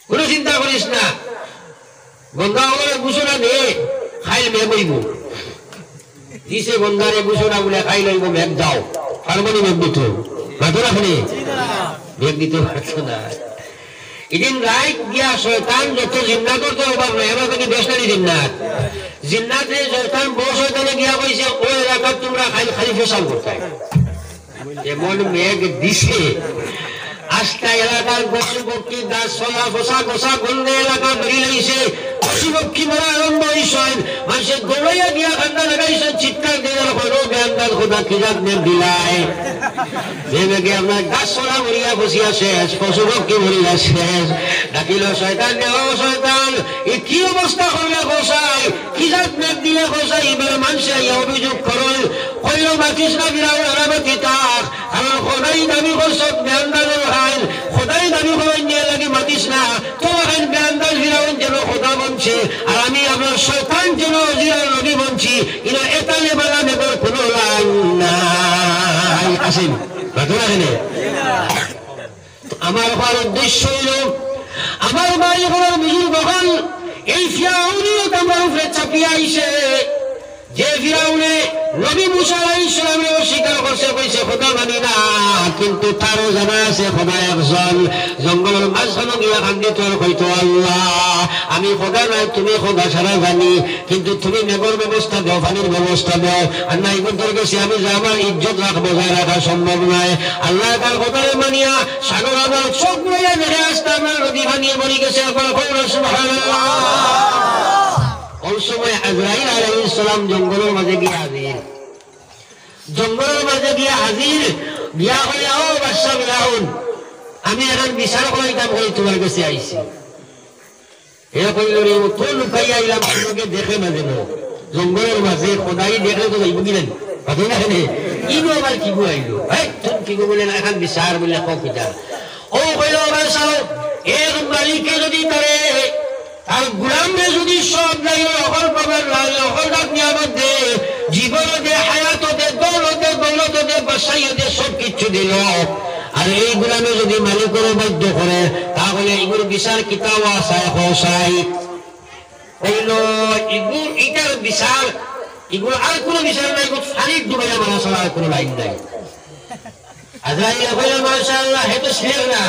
A: কোনো চিন্তা করিস না গঙ্গা ওগুলো ঘোষণা দে খাইল মেয়ে বইব দিছে গঙ্গারে ঘোষণা বলে খাই লইব মেঘ যাও পারবনি মেঘ দিত মাথো রাখনি মেঘ দিতে পারতো না এদিন রাইট গিয়া শয়তান যত জিন্নাতর তো অভাব নাই আমরা কি বেশনারি জিন্নাত জিন্নাতে শয়তান বড় শয়তানে গিয়া কইছে ও এলাকা তোমরা খালি খালি ফেসাল করতে এমন মেঘ দিছে আজকা এলাকার পশুপক্ষী গাছ ছলা ফসা গোসা গন্ধে এলাকা ধরি লাইছে পশুপক্ষী মারা আরম্ভ হয়েছেন মানুষের দৌড়াইয়া গিয়া কান্না লাগাইছে চিৎকার দিয়ে হলো বেআন্দাজ খোদা খিজাত মেঘ দিলায় যে মেঘে আপনার গাছ ছলা মরিয়া বসিয়া শেষ পশুপক্ষী মরিয়া শেষ ডাকিল শয়তান দেহ শয়তান এ কি অবস্থা হইলে গোসাই খিজাত মেঘ দিলে গোসাই এবার মানুষে ইয়া অভিযোগ করল কইল মাতিস না বিরাও আরামতি তাক কারণ খোদাই দাবি করছে বেআন্দাজের হাইল খোদাই দাবি করেন নিয়ে লাগে মাতিস না তো এখন বেআন্দাজ বিরাউন যেন খোদা বনছে আর আমি আপনার শয়তান যেন জিরার নবী বনছি ইনা এতালে বালা মেঘর কোনো লাইন নাই আসেন ঘটনা এখানে আমার হওয়ার উদ্দেশ্য হইল আমার বাড়ি হওয়ার বুজুর্গ হল এই ফিরাউনিও আমার উপরে চাপিয়ে আইসে যে ফিরাউনে নবী মুসা আলাইহিস সালামের অস্বীকার করছে কইছে খোদা মানি না কিন্তু তারও জানা আছে খোদা একজন জঙ্গলের মাঝখানে গিয়া কান্দি তোর কইতো আল্লাহ আমি খোদা নাই তুমি খোদা ছাড়া জানি কিন্তু তুমি মেঘর ব্যবস্থা দাও পানির ব্যবস্থা দাও আর নাই তোর কাছে আমি যে আমার ইজ্জত বজায় রাখা সম্ভব নয় আল্লাহ তার খোদারে মানিয়া সাগর আমার চোখ মিলে দেখে আসতে আমার নদী বানিয়ে মরি গেছে এখন সুবহানাল্লাহ ওই সময় আজরাইল আলাইহিস সালাম জঙ্গলের মাঝে গিয়ে হাজির জঙ্গলের মাঝে গিয়ে হাজির গিয়া হইয়া ও বাদশাহ ফিরাউন আমি এখন বিচার করাইতাম বলে তোমার কাছে আইছি এ কইল রে তো লুকাইয়া আইলাম আপনাকে দেখে না যেন জঙ্গলের মাঝে খোদাই দেখলে তো যাইব কিনা কথা না এখানে ইগো আবার কি আইলো এই তুমি কি বলে না এখন বিচার বলে কিটা ও কইল বাদশাহ এর মালিকে যদি তারে আর গুলামে যদি সব নাই অকল পাবার নাই অকল নিয়ামত দে জীবন দে হায়াত দে দৌলত দে বাসাই দে সব কিছু দিল আর এই গুলামে যদি মালিকের বাধ্য করে তাহলে এগুলো বিচার কিতাব আসায় হসাই হইল এগুলো এটার বিচার এগুলো আর কোনো বিচার নাই ফানির ডুবাইয়া মানা ছাড়া আর কোনো লাইন নাই আজরাইল কইল মাশাআল্লাহ হেতো শের না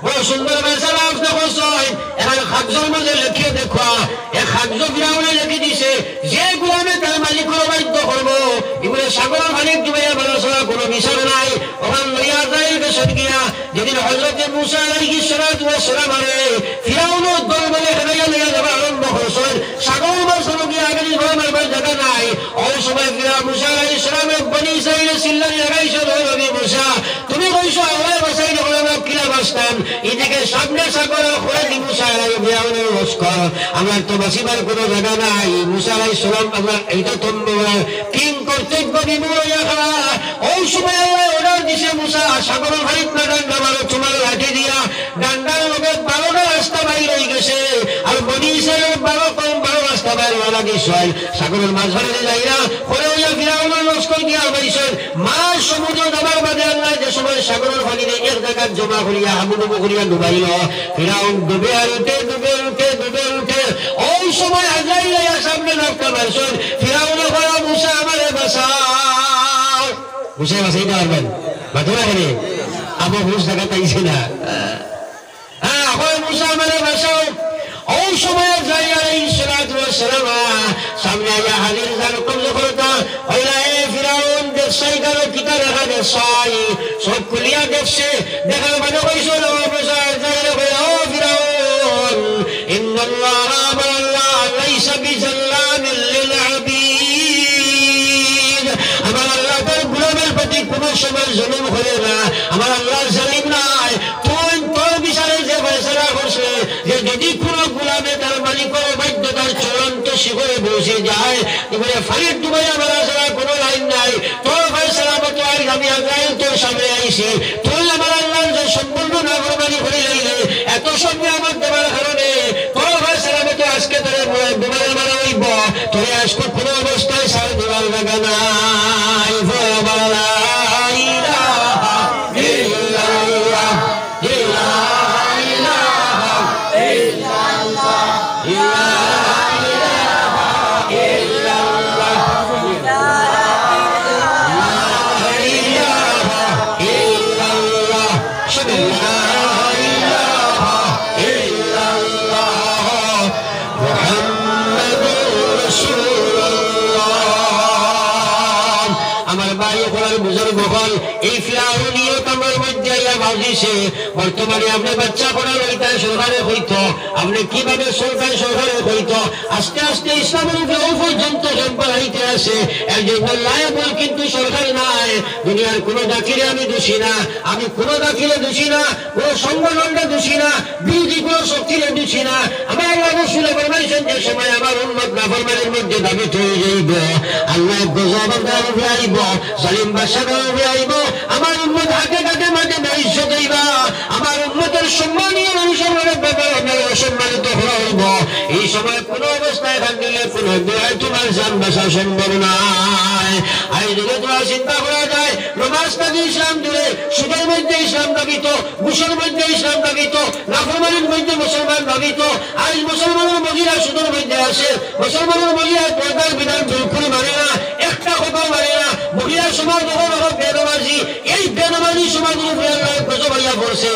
A: বড় সুন্দর মেসালা আপনি বলছেন এখন খাদ্যের মাঝে লিখে দেখো এই খাদ্য ফিরাউনে লিখে দিছে যে গুলামে তার মালিকের বাধ্য করবো এগুলো সাগরের মালিক ডুবাইয়া মানা ছাড়া কোনো বিচার নাই ওখান লইয়া যাইল বেসর গিয়া যেদিন হযরত মুসা আলাইহিস সালাম আরে ফিরাউনের দল বলে হেদাইয়া লইয়া যাওয়া আরম্ভ করছেন সাগর মাঝখানে গিয়া আগে মারবার জায়গা নাই ওই সময় মুসা আলাইহিস সালামের বনি ইসরাইলের চিল্লানি লাগাইছে নবী মুসা তুমি কইছো আল্লাহ বাঁচাই দেবো আমরা কিলা বাঁচতাম এদিকে সামনে সাগর করে দি মুসা আলাইহিস ফিরাউনের লস্কর আমার তো বাঁচিবার কোনো জায়গা নাই মুসা আলাইহিস সালাম আমরা এইটা তোমরা কিং কর্তব্য বিমূঢ় খাওয়া ওই সময় আল্লাহ অর্ডার দিছে মুসা সাগরের ভারিত না ডান্ডা মারো তোমার লাঠি দিয়া ডান্ডার লগে 12টা রাস্তা বাইর হয়ে গেছে আর বনি ইসরাইলের 12 রাস্তা বাইর হওয়া লাগিছে সাগরের মাঝখানে যাইরা পরে ওই ফিরাউনের লস্কর গিয়া বাইছেন মাছ সমুদ্র যাবার বাদে আল্লাহ যে সময় সাগরের পানিতে এক জায়গায় জমা করিয়া হাবুডুবু করিয়া ডুবাইল ফিরাউন ডুবে আর উঠে ওই সময় আজরাইল সামনে নামতে পারছেন ফিরাউনের বলা মুসা আমারে বাঁচাও মুসা বাঁচাইতে পারবেন বাঁচো না এখানে আমার হুশ জায়গা পাইছে না হ্যাঁ হয় মুসা আমারে বাঁচাও ওই সময় আজরাইল আলাইহিস সালাম সামনে আয়া হাজির জান কবজ করতা হইলা এ ফিরাউন দেখছাই কারো কিতা দেখা দেখছাই সব খুলিয়া দেখছে দেখার মানে কইছো না মুসা আজরাইল কইলা ও ফিরাউন ইন্নাল্লাহ আল্লাহ লাইসা বিজাল্লামিল লিল আবিদ আমার আল্লাহ তার গোলামের প্রতি কোনো সময় জুলুম করে না আমার আল্লাহ জালিম নাই তুই তোর বিচারে যে ফয়সালা করছে যে যদি কোনো গোলামে তার মালিকের বাধ্যতার চূড়ান্ত শিখরে পৌঁছে যায় এবারে ফারিদ ডুবাইয়া মারা ছাড়া কোনো লাইন নাই তোর ফয়সালা মতো আমি আজরাইল তোর সামনে আইছি তুই আমার আল্লাহর যে সম্পূর্ণ নাফরমানি করে লাইলে এত সময় আমার দেওয়ার কারণে তোর ফয়সালা মতো আজকে তোর ডুবাইয়া মারা হইব তোর আজকে কোনো অবস্থায় সার দেওয়ার জায়গা নাই নিয়ত আমার মধ্যে আইয়া ভাজিছে বর্তমানে আপনি বাচ্চা করার ওইটা সরকারে হইতো আপনি কিভাবে সরকারে হইতো আস্তে আস্তে ইসলামের উপরে পর্যন্ত সম্পাদিত আছে এর জন্য লায়াবল কিন্তু সরকার নাই দুনিয়ার কোনো দাখিলে আমি দোষী না আমি কোনো দাখিলে দোষী না কোনো সংগঠনটা দোষী না বিরোধী কোনো শক্তিরে দোষী না আমার রাসূল ফরমাইছেন যে সময় আমার উম্মত নাফরমানের মধ্যে দাবিত হয়ে যাইব আল্লাহ গজবের দ্বারা আইব জালিম বাদশার দ্বারা আইব আমার উম্মত হাতে কাটে মাঝে বেইজ্জত হইবা আমার উম্মতের সম্মানীয় মানুষের ব্যাপারে আপনারা অসম্মানিত হইব এই সময় কোনো অবস্থায় কান্দিলে কোনো দোয়ায় তোমার জান বাঁচা সম্ভব নয় আর যদি তোমার চিন্তা করা যায় নামাজ কাজে ইসলাম দূরে সুদের মধ্যে ইসলাম দাবিত ঘুষের মধ্যে ইসলাম দাবিত নাফরমানির মধ্যে মুসলমান দাবিত আজ মুসলমানের মহিলা সুদের মধ্যে আসে মুসলমানের মহিলা পর্দার বিধান বিলকুল মানে না একটা কথা মানে না মহিলা সমাজ বেদবাজি এই বেদবাজি সমাজের উপরে গজবাইয়া পড়ছে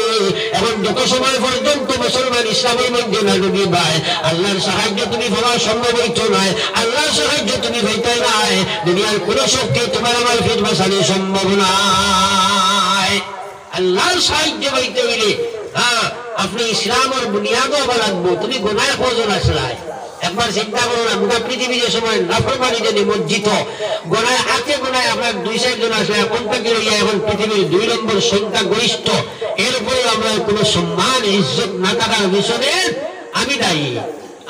A: এখন যত সময় পর্যন্ত মুসলমান ইসলামের মধ্যে না ডুবি ভাই আল্লাহর সাহায্য তুমি পাওয়া সম্ভব হইতো নয় আল্লাহর সাহায্য তুমি হইতে নাই দুনিয়ার কোনো শক্তি তোমার আমার ফিট বাঁচানো সম্ভব নয় আল্লাহর সাহায্য হইতে হইলে হ্যাঁ আপনি ইসলামের বুনিয়াদও আবার লাগবো তুমি গোনায় খোঁজন আসলাই একবার চিন্তা করো না গোটা পৃথিবী যে সময় নাফরমানিতে নিমজ্জিত গোনায় হাতে গোনায় আপনার 2-4 জন আসলে এখন থেকে লইয়া এখন পৃথিবীর 2 নম্বর সংখ্যা গরিষ্ঠ এর উপরে আমরা কোনো সম্মান ইজ্জত না থাকার পিছনে আমি দায়ী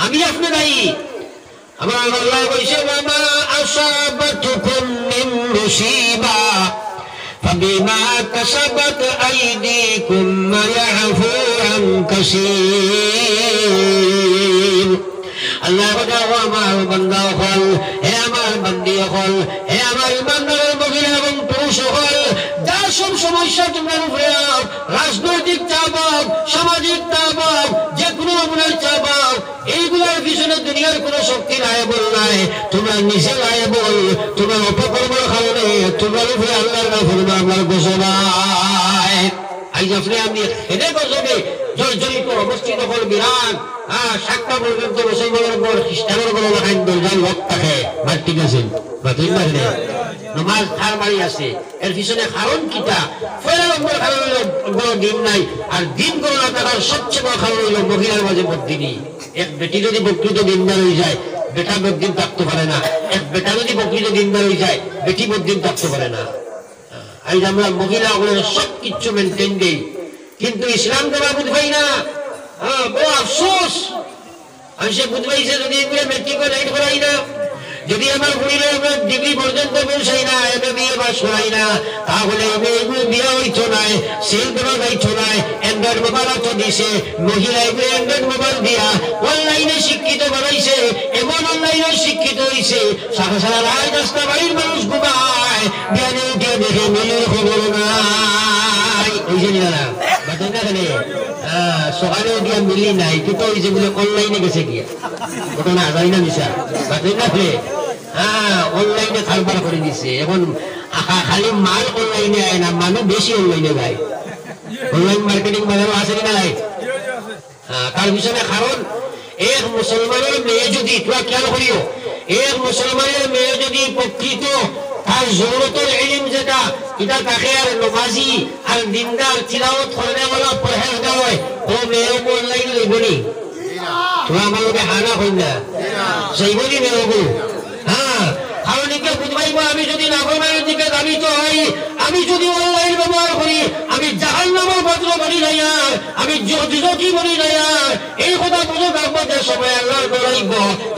A: আমি আপনি দায়ী আমার আল্লাহ কইছে ওয়ামা আসাবাতুকুম মিন মুসিবা فبما كسبت أيديكم ويعفو عن كثير আল্লাহ আমার বান্দা হল হে আমার বান্দি হল হে আমার বান্দার মহিলা এবং পুরুষ হল যা সব সমস্যা তোমার উপরে রাজনৈতিক চাপ সামাজিক চাপ যে কোনো আপনার চাপ এইগুলোর পিছনে দুনিয়ার কোনো শক্তি নাই বল নাই তোমরা নিজে নাই বল তোমার অপকর্মের কারণে তোমার উপরে আল্লাহর নাফরমান আমার গোসবায় আজ আপনি আমি হেদে গজবে জর্জরিত অবস্থিত হল বিরাট সাতটা পর্যন্ত মুসলমানের উপর খ্রিস্টানের কোনো লাগাইন দরজাল লোক থাকে বা ঠিক আছে বা ঠিক আছে নমাজ ধার মারি আছে এর পিছনে কারণ কিটা পয়লা নম্বর কারণ হইল বড় দিন নাই আর দিন কোনো না থাকার সবচেয়ে বড় কারণ হইল মহিলার মাঝে বদিনী এক বেটি যদি প্রকৃত দিনদার হয়ে যায় বেটা বদিন থাকতে পারে না এক বেটা যদি প্রকৃত দিনদার হয়ে যায় বেটি বদিন থাকতে পারে না আজ আমরা মহিলা ওগুলো সব কিছু মেনটেন দেই কিন্তু ইসলাম তো বুঝবাই না বড় আফসোস আমি সে বুঝবাইছে যদি এগুলো মেট্রিক লাইট করাই না যদি আমার বুড়িরা আমরা ডিগ্রি পর্যন্ত পৌঁছাই না এমএ বিএ পাস করাই না তাহলে এগুলো বিয়ে হইতো নাই সেল করা যাইতো নাই অ্যান্ড্রয়েড মোবাইল তো দিছে মহিলা এগুলো অ্যান্ড্রয়েড মোবাইল দিয়া অনলাইনে শিক্ষিত বানাইছে এমন অনলাইনে শিক্ষিত হয়েছে সারা সারা রায় রাস্তা বাড়ির মানুষ ঘুমায় বিয়ানে উঠে দেখে মিলের খবর নাই ওই যে না বাতেন না খেলে সকালে গিয়া মিলি নাই কিন্তু ওই যেগুলো অনলাইনে গেছে গিয়া ওটা না যাই না মিশা বাতেন না খেলে অনলাইনে খালবার করে দিচ্ছে এখন খালি মাল অনলাইনে আয় না মানুষ বেশি অনলাইনে যায় অনলাইন মার্কেটিং বাজারও আছে কিনা নাই তার পিছনে কারণ এক মুসলমানের মেয়ে যদি তোরা খেয়াল করিও এক মুসলমানের মেয়ে যদি প্রকৃত তার জরুরতের ইলম যেটা এটা তাকে আর নমাজি আর দিনদার তিলাওয়াত করনে वाला পরহেজগার হয় ও মেয়ে অনলাইন লইবনি তোরা আমার লোকে হানা হই না সেইবনি মেয়েগুলো কারণ একে বুঝবাইব আমি যদি নাফরমানের দিকে ধাবিত হই আমি যদি অনলাইন ব্যবহার করি আমি জাহান্নামের পাত্র বনি যাইয়া আমি যতি বনি যাইয়া এই কথা বুঝে কাপড়ের সময় আল্লাহর করাইব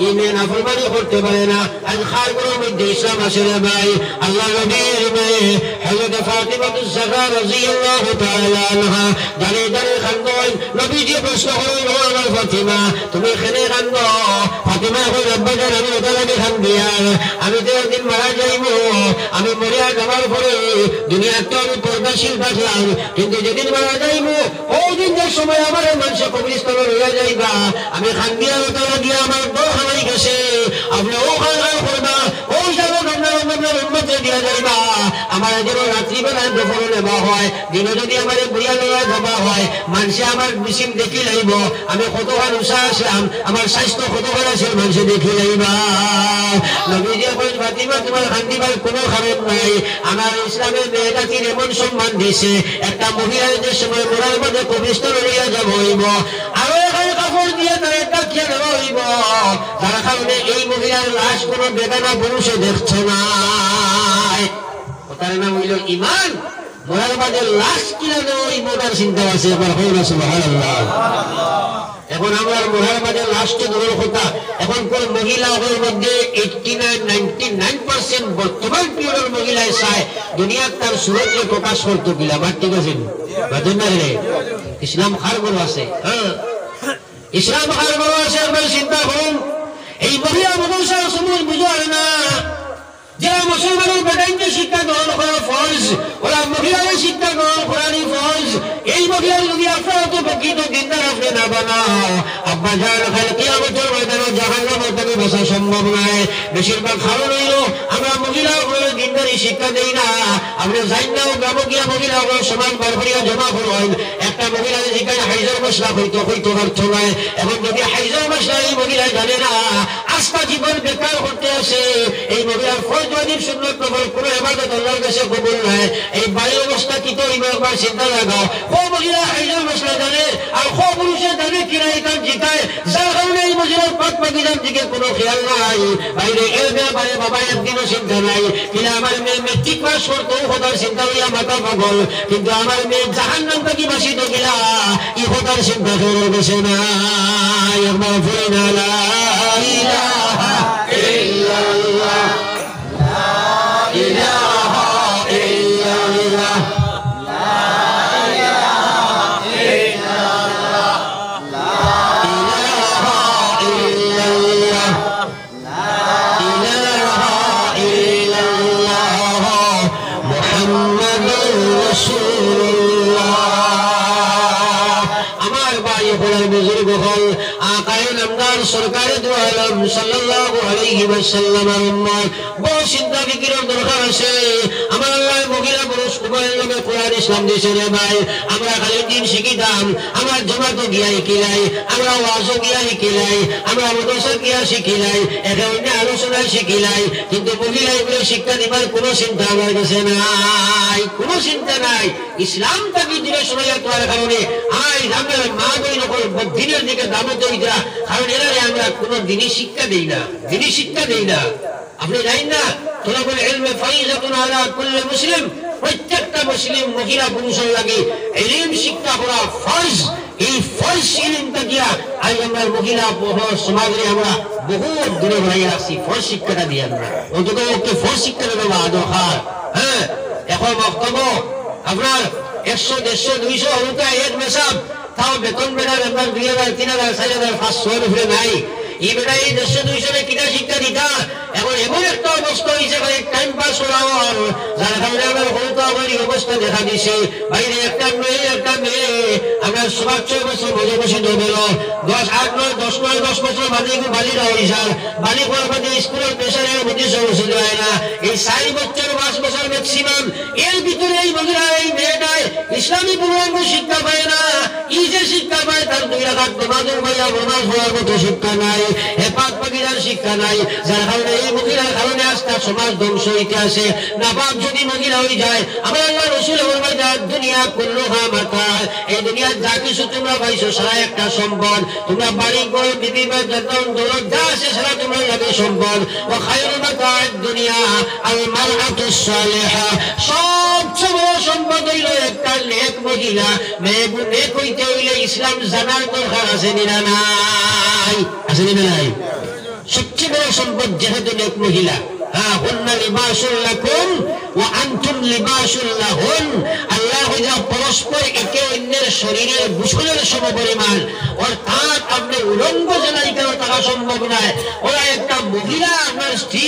A: এই মেয়ে নাফরমানি করতে পারে না আজ খারগুলোর মধ্যে ইসলাম আসে রে ভাই আল্লাহ নবীর মেয়ে হযরত ফাতিমাতুজ জাহরা রাদিয়াল্লাহু তাআলা আনহা দাঁড়িয়ে দাঁড়িয়ে কান্দন নবীজি প্রশ্ন করেন ও আমার ফাতিমা তুমি এখানে কান্দো ফাতিমা কই আব্বা জান আমি ওটা লাগে কান্দি আমি তো একদিন মারা যাইব আমি মরিয়া যাওয়ার পরে দুনিয়ার তো আমি পর্দাশীল থাকলাম কিন্তু যেদিন মারা যাইব ওই দিন যে সময় আমার মানুষের কবরস্থান হইয়া যাইবা আমি খান্দিয়া ওটা গিয়া আমার দর হারাই গেছে আপনি ও খান করবা ওই যাবো আপনার আপনার উম্মতে দিয়া যাইবা আমার যেন রাত্রিবেলা দুপুরে নেওয়া হয় দিনে যদি আমার বুড়িয়া লড়া যাবা হয় মানুষে আমার মিছিল দেখি লাইব আমি কতখান উৎসাহ আসলাম আমার স্বাস্থ্য কতখান আছে মানুষে দেখি লাইবা নবীজি বলেন ফাতিমা তোমার খান্দিবার কোনো খারাপ নাই আমার ইসলামের মেয়েটাকে এমন সম্মান দিছে একটা মহিলার যে সময় মোড়ার মধ্যে পবিত্র লইয়া যাব হইব আরো এখানে কাপড় দিয়ে তার একটা খেয়ে নেওয়া হইব তার কারণে এই মহিলার লাশ কোনো বেগানা পুরুষে দেখছে না তার নাম হইল ইমান মোড়ার মধ্যে লাশ কিনা দেওয়া হইব তার চিন্তা আছে আমার হইল সুবহানাল্লাহ এখন আমরা মোড়ার মধ্যে লাশকে দূরের কথা এখন কোন মহিলা ওর মধ্যে 89-99% বর্তমান পিরিয়ডের মহিলায় চায় দুনিয়ার তার সুরতকে প্রকাশ করতে গেলে আমার ঠিক আছে ইসলাম খার বড় আছে ইসলাম খার বড় আছে আপনার চিন্তা করুন এই মহিলা মদরসার সময় বুঝো না যারা মুসলমানের বেটাইনকে শিক্ষা গ্রহণ করা ফরজ ওরা মহিলাদের শিক্ষা গ্রহণ করারই ফরজ এই মহিলা যদি আপনারা তো প্রকৃত দিনদার আপনি না বানাও আব্বা যার খালি কিয়ামতের ময়দানে জাহান্নামের থেকে বসা সম্ভব নয় বেশিরভাগ কারণ হইল আমরা মহিলা হলে দিনদারি শিক্ষা দেই না আপনি যাই না গ্রামে গিয়া মহিলা হলে সমান বার করিয়া জমা করুন একটা মহিলা যেখানে হাইজার মশলা হইতো অর্থ নয় এবং যদি হাইজার মশলা এই মহিলা জানে না আস্থা জীবন বেকার করতে আসে এই মহিলার ফরজ ওয়াজিব সুন্নাত নফল কোন ইবাদত আল্লাহর কাছে কবুল নয় এই বাড়ি অবস্থা কি তো একবার চিন্তা লাগাও ও মহিলা হাইজার মশলা জানে আর ও পুরুষে জানে কিনা এটা জিকায় যার কারণে এই মহিলার পাক পাকিজার দিকে কোনো খেয়াল নাই বাইরে এলবে বাইরে বাবা একদিনও চিন্তা নাই কিনা আমার মেয়ে মেট্রিক পাস করতেও খোদার চিন্তা হইয়া মাথা পাগল কিন্তু আমার মেয়ে জাহান্নাম থেকে বাঁচিত গেলা ই খোদার চিন্তা করে গেছে না একবার ফুরে না লা ইলাহা ইল্লাল্লাহ ইলাহা ইল্লাল্লাহ লা ইলাহা ইল্লাল্লাহ লা ইলাহা ইল্লাল্লাহ লা ইলাহা ইল্লাল্লাহ মুহাম্মাদুর রাসূলুল্লাহ আমার ভাই হলেন বুজুর্গ হল আকায়ে নামদার সরকারে দু আলম সাল্লাল্লাহু আলাইহি ওয়াসাল্লামের উম্মত বড় চিন্তা ফিকিরের দরকার আছে আমার আল্লাহ মহিলা পুরুষ উভয়ের নামে কোরআন ইসলাম দিয়েছে রে ভাই আমরা খালি দিন শিখিতাম আমরা জমাতো গিয়া শিখিলাই আমরা ওয়াজও গিয়া শিখিলাই আমরা মাদ্রাসা গিয়া শিখিলাই এখানে আলোচনা শিখিলাই কিন্তু মহিলা এগুলো শিক্ষা দিবার কোনো চিন্তা আমার কাছে নাই কোনো চিন্তা নাই ইসলাম তাকে দিনে শোনা তোয়ার কারণে আজ আমরা মা বই নকল দিনের দিকে দামত হইতা কারণ এরা আমরা কোনো দিনই শিক্ষা দেই না দিনই শিক্ষা দেই না আপনি জানেন না তোলাবুল ইলমে ফারিজাতুন আলা কুল্লি মুসলিম প্রত্যেকটা মুসলিম মহিলা পুরুষের লাগে ইলম শিক্ষা করা ফরজ এই ফরজ ইলমটা দিয়া আজ আমরা মহিলা সমাজে আমরা বহু দূরে হয়ে আসছি ফরজ শিক্ষাটা দিয়ে আমরা অন্তত ওকে ফরজ শিক্ষাটা দেওয়া দরকার হ্যাঁ এখন বক্তব্য আপনার 100, 150, 200 হলুকা এক মেসাব তাও বেতন বেড়ার আপনার 2000, 3000, 4000, 500 উপরে নাই এই বেটা এই 100, 200 কিনা শিক্ষা দিতা এখন এমন একটা অবস্থা হয়েছে টাইম পাস করার যার কারণে আমার হলুকা আমার এই অবস্থা দেখা দিছে বাইরে একটা মেয়ে আমরা 6 বছর বসে বসে ডুবেল 10 বছর বাদে বালিরা হয়েছে বালি করার বাদে স্কুলের প্রেশারে বুদ্ধি সমস্যা যায় না এই 4 বছর 5 বছর ম্যাক্সিমাম এর ভিতরে এই মহিলা এই মেয়েটায় ইসলামী পূর্ণাঙ্গ শিক্ষা পায় না এই যে শিক্ষা পায় তার 2 রাকাত নামাজের ভাইয়া নামাজ পড়ার মতো শিক্ষা নাই হেফাজত পাকিজার শিক্ষা নাই যার কারণে এই মহিলার কারণে আজকে সমাজ ধ্বংস হইতে আসে নাপাক যদি মহিলা হয়ে যায় আমার আল্লাহ রাসূল বলেন দুনিয়া কুল্লুহা মাতা এই দুনিয়ার যা কিছু তোমরা পাইছো সারা একটা সম্পদ তোমরা বাড়ি ঘর বিবি বা যতন দৌলত যা আছে সারা তোমার লাগে সম্পদ ও খায়রুল মাতা'আদ দুনিয়া আল মারআতুস সালিহা সবচেয়ে বড় সম্পদ হইল একটা নেক মহিলা নেক হইতে হইলে ইসলাম জানার দরকার আছে না নাই আছে না নাই সবচেয়ে বড় সম্পদ যেহেতু নেক মহিলা হুন্না লিবাসুল লাকুম ওয়া আনতুম লিবাসুল লাহুন আল্লাহ যা পরস্পর একে অন্যের শরীরের ভূষণের সমপরিমাণ, অর্থাৎ আপনি উলঙ্গ জেলায় কেন থাকা সম্ভব নয়। ওরা একটা মহিলা, আপনার স্ত্রী,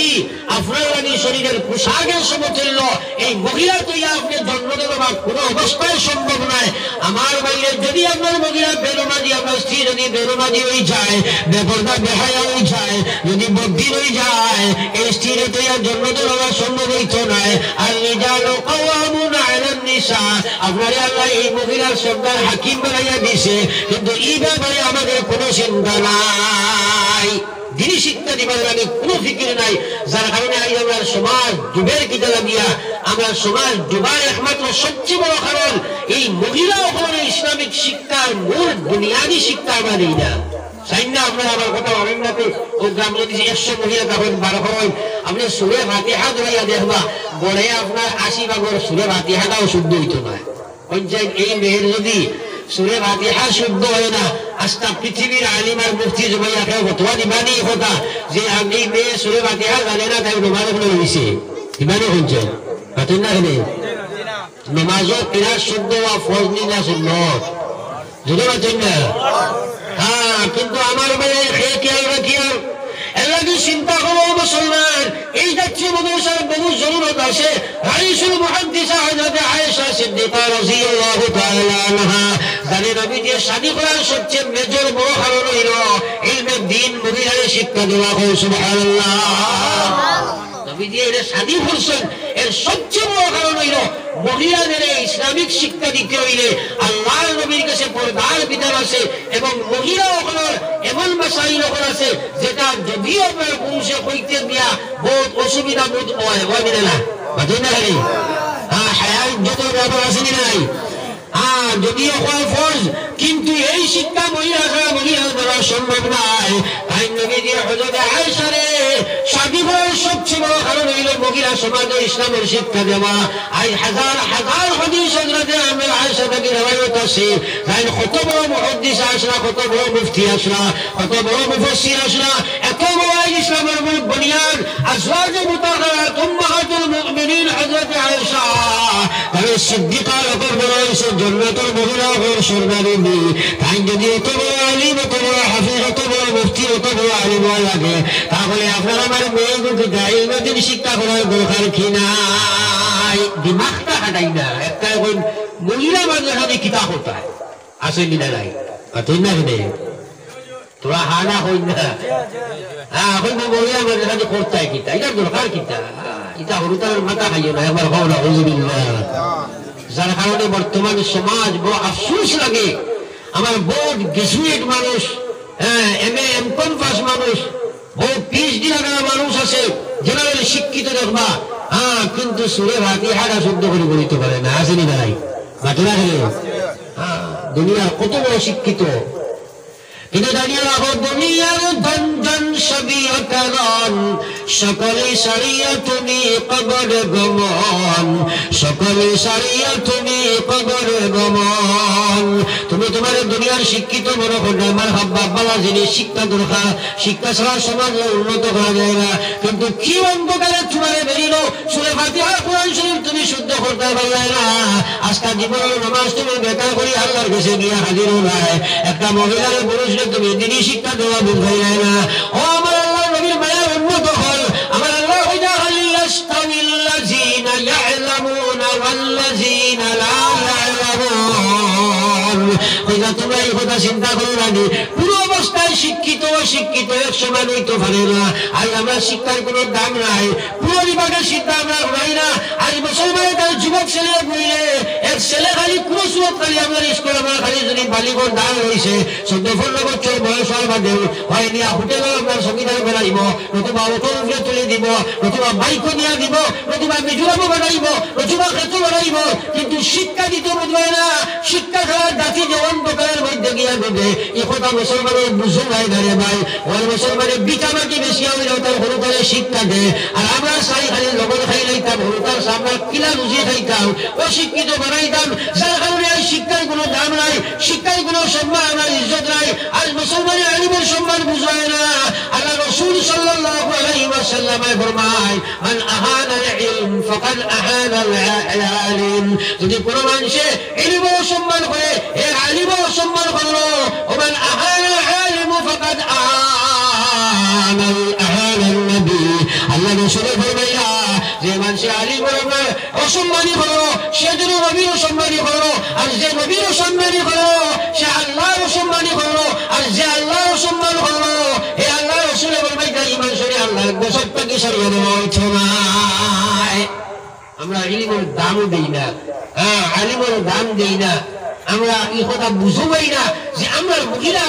A: আপনার লাগি শরীরের পোশাকের সমতুল্য। এই মহিলা তৈরি আপনি জন্ম দেওয়া কোনো অবস্থায় সম্ভব নয়। আমার বাইরে যদি আপনার মহিলা বেরোমাজি, আপনার স্ত্রী যদি বেরোমাজি হয়ে যায়, বেপরদা বেহায়া হয়ে যায়, যদি বদ্দিন হয়ে যায়, এই স্ত্রীর তৈরি জন্ম দেওয়া সম্ভব হইত নয়। আর রিজালু কাওয়ামুনা আলান নিসা, আপনারে আল্লাহ এই মহিলার সরকার হাকিম বানাইয়া দিছে, কিন্তু এই ব্যাপারে আমাদের কোনো চিন্তা নাই। দিনই শিক্ষা দিবার লাগে কোনো ফিকির নাই। যার কারণে আজ আমরা সমাজ ডুবের কিতা লাগিয়া, আমরা সমাজ ডুবার একমাত্র সবচেয়ে বড় কারণ এই মহিলা ওখানে ইসলামিক শিক্ষার মূল বুনিয়াদী শিক্ষা আমরা দিই না। চাই না আপনার আমার কথা অনেক নাতে ও গ্রাম যদি 100 মহিলা তখন 12 হয়, আপনি সুরে ফাতিহা ধরাইয়া দেখবা বলে আপনার 80 ভাগের সুরে ফাতিহাটাও শুদ্ধ হইতো না। পঞ্চায়েত এই মেয়ের যদি সুরে ফাতিহা শুদ্ধ হয় না, আজকা পৃথিবীর আলিম আর মুফতি জমাইয়াকে ফতোয়া দিবানি কথা যে আমি মেয়ে সুরে ফাতিহা জানে না, তাই নমাজ পড়ে রইছে, দিবানি হচ্ছে পাতেন না। এখানে নমাজও কিরাত শুদ্ধ হওয়া ফরজ না সুন্নত, যদি পাতেন না। হ্যাঁ, কিন্তু আমার মেয়ে খেয়ে খেয়াল রাখিয়া এলাকি চিন্তা করো মুসলমান, এই যাচ্ছে মানুষের বহু জরুরত আছে। রাইসুল মুহাদ্দিসা হযরত আয়েশা সিদ্দিকা রাদিয়াল্লাহু তাআলা আনহা জানে নবী যে শাদী করার সবচেয়ে মেজর বড় কারণ হইল ইলমে দ্বীন, মহিলাদের শিক্ষা দেওয়া। সুবহানাল্লাহ। নবী যে এর শাদী করছেন এর সবচেয়ে বড় কারণ হইল মহিলাদের ইসলামিক শিক্ষা দিতে হইলে আল্লাহর নবীর কাছে পর্দার বিধান আছে এবং মহিলা ওখানের এমন মাসাইল ওখানে আছে যেটা যদিও আপনার বংশে হইতে দিয়া বহুত অসুবিধা বোধ হয় না, বাজে না। হ্যাঁ, হায়ার যত ব্যাপার আসেনি নাই। হ্যাঁ, যদিও হয় ফরজ, কিন্তু এই শিক্ষা মহিলা ছাড়া মহিলা দ্বারা সম্ভব নয়। তাই নবী যে হযরত আয়েশা রে শাদী করার সবচেয়ে বড় কারণ হইল মহিলা সমাজে ইসলামের শিক্ষা দেওয়া। আজ হাজার হাজার হাদিস হযরত আয়েশা থেকে রওয়ায়াত আছে। তাই কত বড় মুহাদ্দিস আসরা, কত বড় মুফতি আসরা, কত বড় মুফাসসির আসরা, এত বড় ইসলামের মূল বুনিয়াদ আজওয়াজে মুতাহহারাত উম্মাহাতুল মুমিনিন হযরত আয়েশা তাই সিদ্দিকা রকম বড় হয়েছে জান্নাতের মহিলা হয়ে স্বর্গের মেয়ে। তাই যদি এত বড় আলিম, এত বড় হাফিজ, এত বড় মুফতি, এত বড় আলিম লাগে, তাহলে আপনার আমার মেয়েগুলোকে ইলমের শিক্ষা করার দরকার কি নাই? দিমাগটা হাঁটাই না। একটা মহিলা মাঝে খালি কিতাব হতা আছে কিনা নাই, তুই না কিনে তোরা হানা হই না। হ্যাঁ, এখন মহিলা মাঝে খালি করতে হয় কিতা, এটার দরকার কিতা? এটা হরুতার মাথা খাইও না, আমার হওয়া না। যার কারণে বর্তমান সমাজ বড় আফসোস লাগে। আমার বহুত গ্রাজুয়েট মানুষ, MA M.Com পাস মানুষ, বহুত PhD লাগা মানুষ আছে, জেনারেল শিক্ষিত দেখবা, কিন্তু সুরে ফাতিহাটা শুদ্ধ করে বলিতে পারে না, আসেনি নাই বাকিরা হলে। দুনিয়া কত বড় শিক্ষিত, কিন্তু দাঁড়িয়ে রাখো দুনিয়ার ধন সবিও কারণ, সকলে সারিয়া তুমি কবরে গমন, সকলে সারিয়া তুমি কবরে গমন। তুমি তোমার দুনিয়ার শিক্ষিত মনে করলে আমার বাবা জিনিস শিক্ষা দরকার, শিক্ষা ছাড়া সমাজ উন্নত করা যায় না। কিন্তু কি অন্ধকারে তোমার বেরিল সূরা ফাতিহা কোরআন শরীফ তুমি শুদ্ধ করতে পারলে না। আজকাল জীবনের নামাজ তুমি বেকার করি আল্লাহর কাছে গিয়ে হাজির হলাই। একটা মহিলার পুরুষকে তুমি দিনই শিক্ষা দেওয়া বুঝাই যায় না। ও আমার আল্লাহ নবীর মায়ার উন্নত হল, আমার আল্লাহ হইয়া খালি ইয়াস্তাউিল্লাযীনা ইয়া'লামুনা ওয়াল্লাযীনা লা ইয়া'লামুন। কইলা তোমরা এই কথা চিন্তা করো না, পুরো অবস্থায় শিক্ষিত অশিক্ষিত এক সমান হইতে পারে না। আর আমরা শিক্ষার কোনো দাম নাই, পুরো বিভাগের শিক্ষা আমরা নাই না। আজ মুসলমানের তার যুবক ছেলে বইলে এক ছেলে খালি কোনো সুরত খালি আমার স্কুল আমার খালি যদি বালিগর দান হয়েছে 14-15 বছর বয়স হওয়ার বাদে হয়নি হোটেল আপনার সংবিধান বানাইব, নতুবা অটোর উপরে তুলে দিব, নতুবা বাইকও নিয়ে দিব, নতুবা মিজোরামও বানাইব, নতুবা ক্ষেত্র বানাইব, কিন্তু শিক্ষা দিতে বুঝবে না। শিক্ষা ছাড়া জাতি যে অন্ধকারের মধ্যে গিয়া দেবে এ কথা মুসলমানের বুঝে নাই না রে ভাই। ওই মুসলমানের বিটামাটি বেশি আমি তার হরুতারে শিক্ষা দেয়, আর আমরা চাই খালি লগন খাই লাইতাম, হরুতার সামনে কিলা লুজিয়ে খাইতাম, অশিক্ষিত বানাইতাম। যার কারণে এই শিক্ষার কোনো দাম নাই, শিক্ষার কোনো সম্মান আমার ইজ্জত নাই। আজ মুসলমানের আলিমের সম্মান বুঝায় না। আল্লাহ রাসূল সাল্লাল্লাহু আলাইহি ওয়াসাল্লাম ওলামায়ে ফরমায় মান আহানাল ইলম ফাকাদ আহানাল আলিম যদি কোন মানুষে ইলম সম্মান করে এর আলিম সম্মান করলো ওমান আহানাল আলিম ফাকাদ আহানাল নবী আল্লাহ রাসূল ফরমাইয়া যে মানুষে আলিম অসম্মানী হলো সে যেন নবীর অসম্মানী হলো আর যে নবীর অসম্মানী হলো সে আল্লাহর অসম্মানী হলো আর যে আল্লাহর অসম্মান হলো হে আল্লাহ রাসূল ফরমাইয়া ঈমান শরীয়ত আল্লাহর গোসবটাকে সরিয়ে দেওয়া হচ্ছে না আমরা ইলমের দামও দেই না আলিমের দাম দেই না আমরা এই কথা বুঝবাই না যে আমরা মহিলা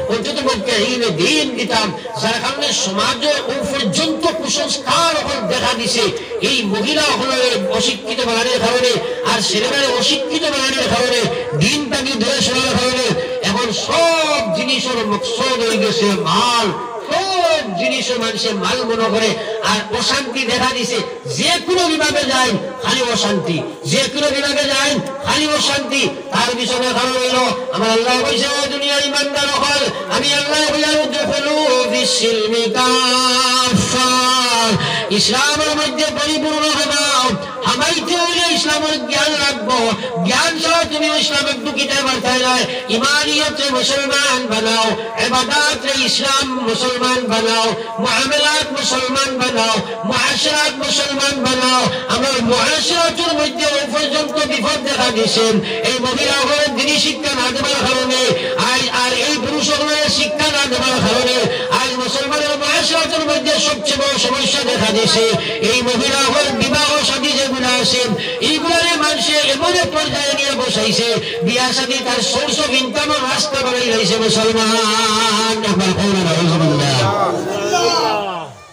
A: অন্তত পক্ষে ইলমে দ্বীন দিতাম যার কারণে সমাজে ও পর্যন্ত কুসংস্কার দেখা দিছে এই মহিলা হলো অশিক্ষিত বানানোর কারণে আর ছেলেমেয়েরা অশিক্ষিত বানানোর কারণে দিনটাকে দূরে সরানোর কারণে এখন সব জিনিসের মকসদ হয়ে গেছে মাল সব জিনিসের মানুষের মাল মনে করে আর অশান্তি দেখা দিছে যে কোনো বিভাগে যায় খালি অশান্তি যে কোনো বিভাগে যায় খালি অশান্তি তার পিছনে কারণ হইল আমার আল্লাহ কইছে ও দুনিয়া ইমানদার হল আমি আল্লাহ বললাম দুখুলু ফিস-সিলমি কাফা ইসলামের মধ্যে পরিপূর্ণ হবাও হামাইতে হইলে ইসলামের জ্ঞান রাখবো জ্ঞান ছাড়া তুমি ইসলামের ঢুকিতে পারতে না ইমানিয়তে মুসলমান বানাও ইবাদতে ইসলাম মুসলমান বানাও মুআমালাত মুসলমান বানাও মুআশারাত মুসলমান বানাও আমার মুআশারাতের মধ্যে ওই পর্যন্ত বিপদ দেখা দিয়েছেন এই মহিলাদের দিনী শিক্ষা না দেওয়ার কারণে আর এই পুরুষদের শিক্ষা না দেওয়ার কারণে আজ মুসলমানের মুআশারাতের মধ্যে সবচেয়ে বড় সমস্যা দেখা দিয়েছে এই মহিলাদের বিবাহ শাদী যেগুলো আছে এইগুলোর মানুষে এমন এক পর্যায়ে নিয়ে বসাইছে বিয়া শাদী তার সোর্স অফ ইনকামের রাস্তা বানাই রয়েছে মুসলমান একবার বলুন আলহামদুলিল্লাহ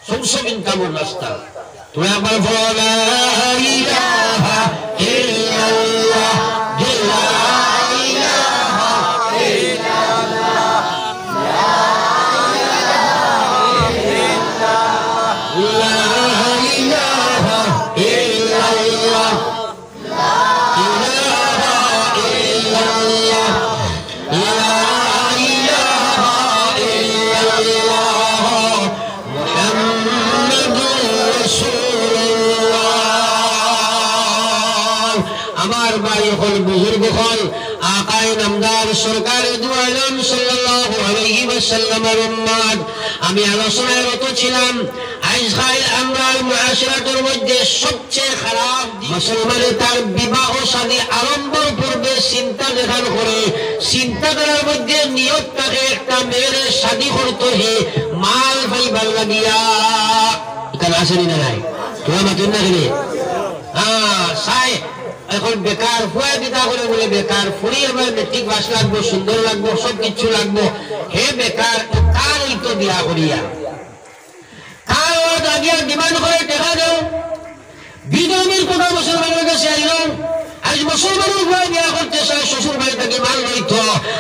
A: সোর্স অফ ইনকামের রাস্তা তুমি একবার বলো লা ইলাহা ইল্লাল্লাহ লা ইলাহা ইল্লাল্লাহ লা ইলাহা ইল্লাল্লাহ আমার ভাই হল বুজুর্গ হল আকায়ে নামদার সরকারে দু আলম সাল্লাল্লাহু আলাইহি ওয়াসাল্লামের উম্মত আমি আলোচনায় রত ছিলাম আজকাল আমরা মুআশারাতের মধ্যে সবচেয়ে খারাপ মুসলমানের তার বিবাহ শাদী আরম্ভর পূর্বে চিন্তা দেখান করে চিন্তা করার মধ্যে নিয়ত থাকে একটা মেয়ের শাদী করতে হে মাল পাইবার লাগিয়া এটা আসেনি না নাই তোমার মাতুন না গেলে সাই এখন বেকার ফুয়া দিতা করে বলে বেকার ফুড়ি এবার মেট্রিক পাস লাগবো সুন্দর লাগবো সবকিছু লাগবো হে বেকার কার ওই তো বিয়া করিয়া কার দাগিয়া ডিমান্ড করে টাকা দেও বিধর্মীর কথা মুসলমানের কাছে আইল আজ মুসলমানের ঘরে বিয়া করতে চায় শ্বশুর বাড়ি থেকে মাল লইত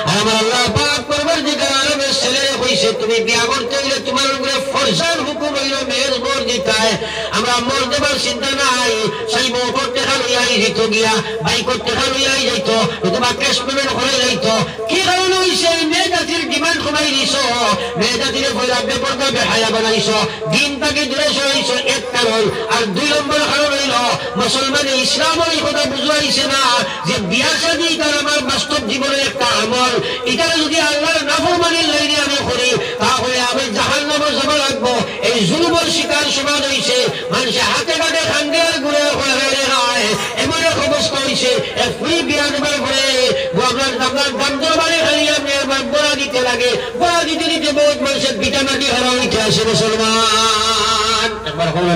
A: আর আমার আল্লাহ পাক করবার দিকে আরবের ছেলেরে কইছে তুমি বিয়া করতে গেলে তোমার উপরে ফরজান হুকুম হইল মেয়ের বোর দিতায় আমরা মোর দেবার চিন্তা নাই সেই বউ করতে খালুইয়াই যেত গিয়া ভাই করতে খালুইয়াই যাইত অথবা ক্যাশ পেমেন্ট করে যাইত কি কারণে হইছে মেয়ে জাতির ডিমান্ড কমাই দিছ মেয়ে জাতির পয়লা বেপরদা বেহায়া বানাইছ দিন তাকে দূরে সরাইছ এক কারণ আর দুই নম্বর কারণ হইল মুসলমানে ইসলামের এই কথা বুঝাইছে না যে বিয়া শাদী তার আমার বাস্তব জীবনের একটা আমল এটা যদি আল্লাহর নাফরমানির লাইনে আমি করি তাহলে আমি জাহান্নামে যাব লাগবো এই জুলুমের শিকার সমাজ হইছে মানুষের হাতে কাটে খান্ডে ঘুরে হয় এমন এক অবস্থা হইছে ফ্রি বিয়া দেবার পরে আপনার দামদর বাড়ি খালি আপনি একবার গোড়া দিতে লাগে গোড়া দিতে দিতে বহুত মানুষের পিঠা মাটি হারা হইতে আসে মুসলমান একবার খবর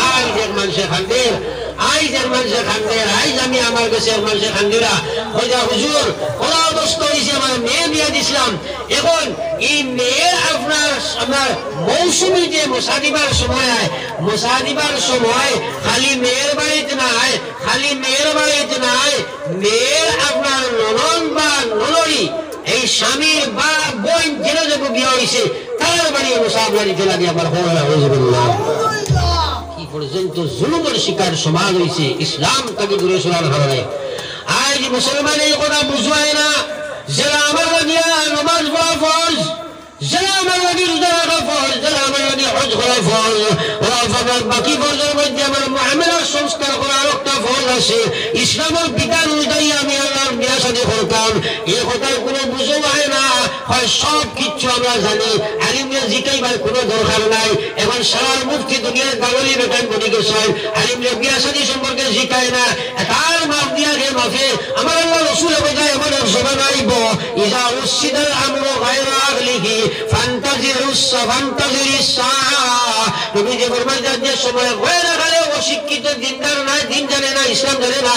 A: আর যে মানুষের খান্ডের আইজের মানুষের খান্ডের আইজ আমি আমার কাছে মানুষের খান্ডিরা হইয়া হুজুর ওরা অবস্থা হয়েছে আমার মেয়ে বিয়া দিছিলাম এখন এই মেয়ে আপনার মৌসুমী যে মুসাদিবার সময় খালি মেয়ের বাড়িতে নাই মেয়ের আপনার ননদ বা ননরি এই স্বামীর বা বোন জেনে যাবো বিয়া হয়েছে তার বাড়ি মুসাফা দিতে লাগে আমার কি পর্যন্ত জুলুমের শিকার সমাজ হয়েছে ইসলাম তাকে দূরে সরার কারণে আজ মুসলমান এই কথা বুঝায় না যারা আমার লাগিয়া নামাজ পড়া ফরজ যারা আমার লাগি রোজা রাখা ফরজ যারা আমার লাগি হজ করা বড় ফল। বাকি ফলের মধ্যে আমার মুআমালার সংস্কার করার একটা ফল আছে। ইসলামের বিধান অনুযায়ী আমি আল্লাহর বিয়া শাদী করতাম, এই কথার কোনো বুঝো হয় না, হয় সব কিচ্ছু আমরা জানি, আলিমরা জিকাইবার কোনো দরকার নাই। এখন সারার মুফতি দুনিয়ার গাগলি বেটান বলে গেছেন, আলিমরা বিয়া শাদী সম্পর্কে জিকায় না, তার মাফ দিয়া রে মাফে। আমার আল্লাহ রসুল বোঝায় এমন এক জবান আইব, ইজা উসিদাল আমরু গায়রা আগলিহি ফান্তাজিরুস ফান্তাজিরিস সাআ। নবী যে ফরমান যে সময় গায়রা গালে অশিক্ষিত দিনদার নাই, দিন জানে না, ইসলাম জানে না,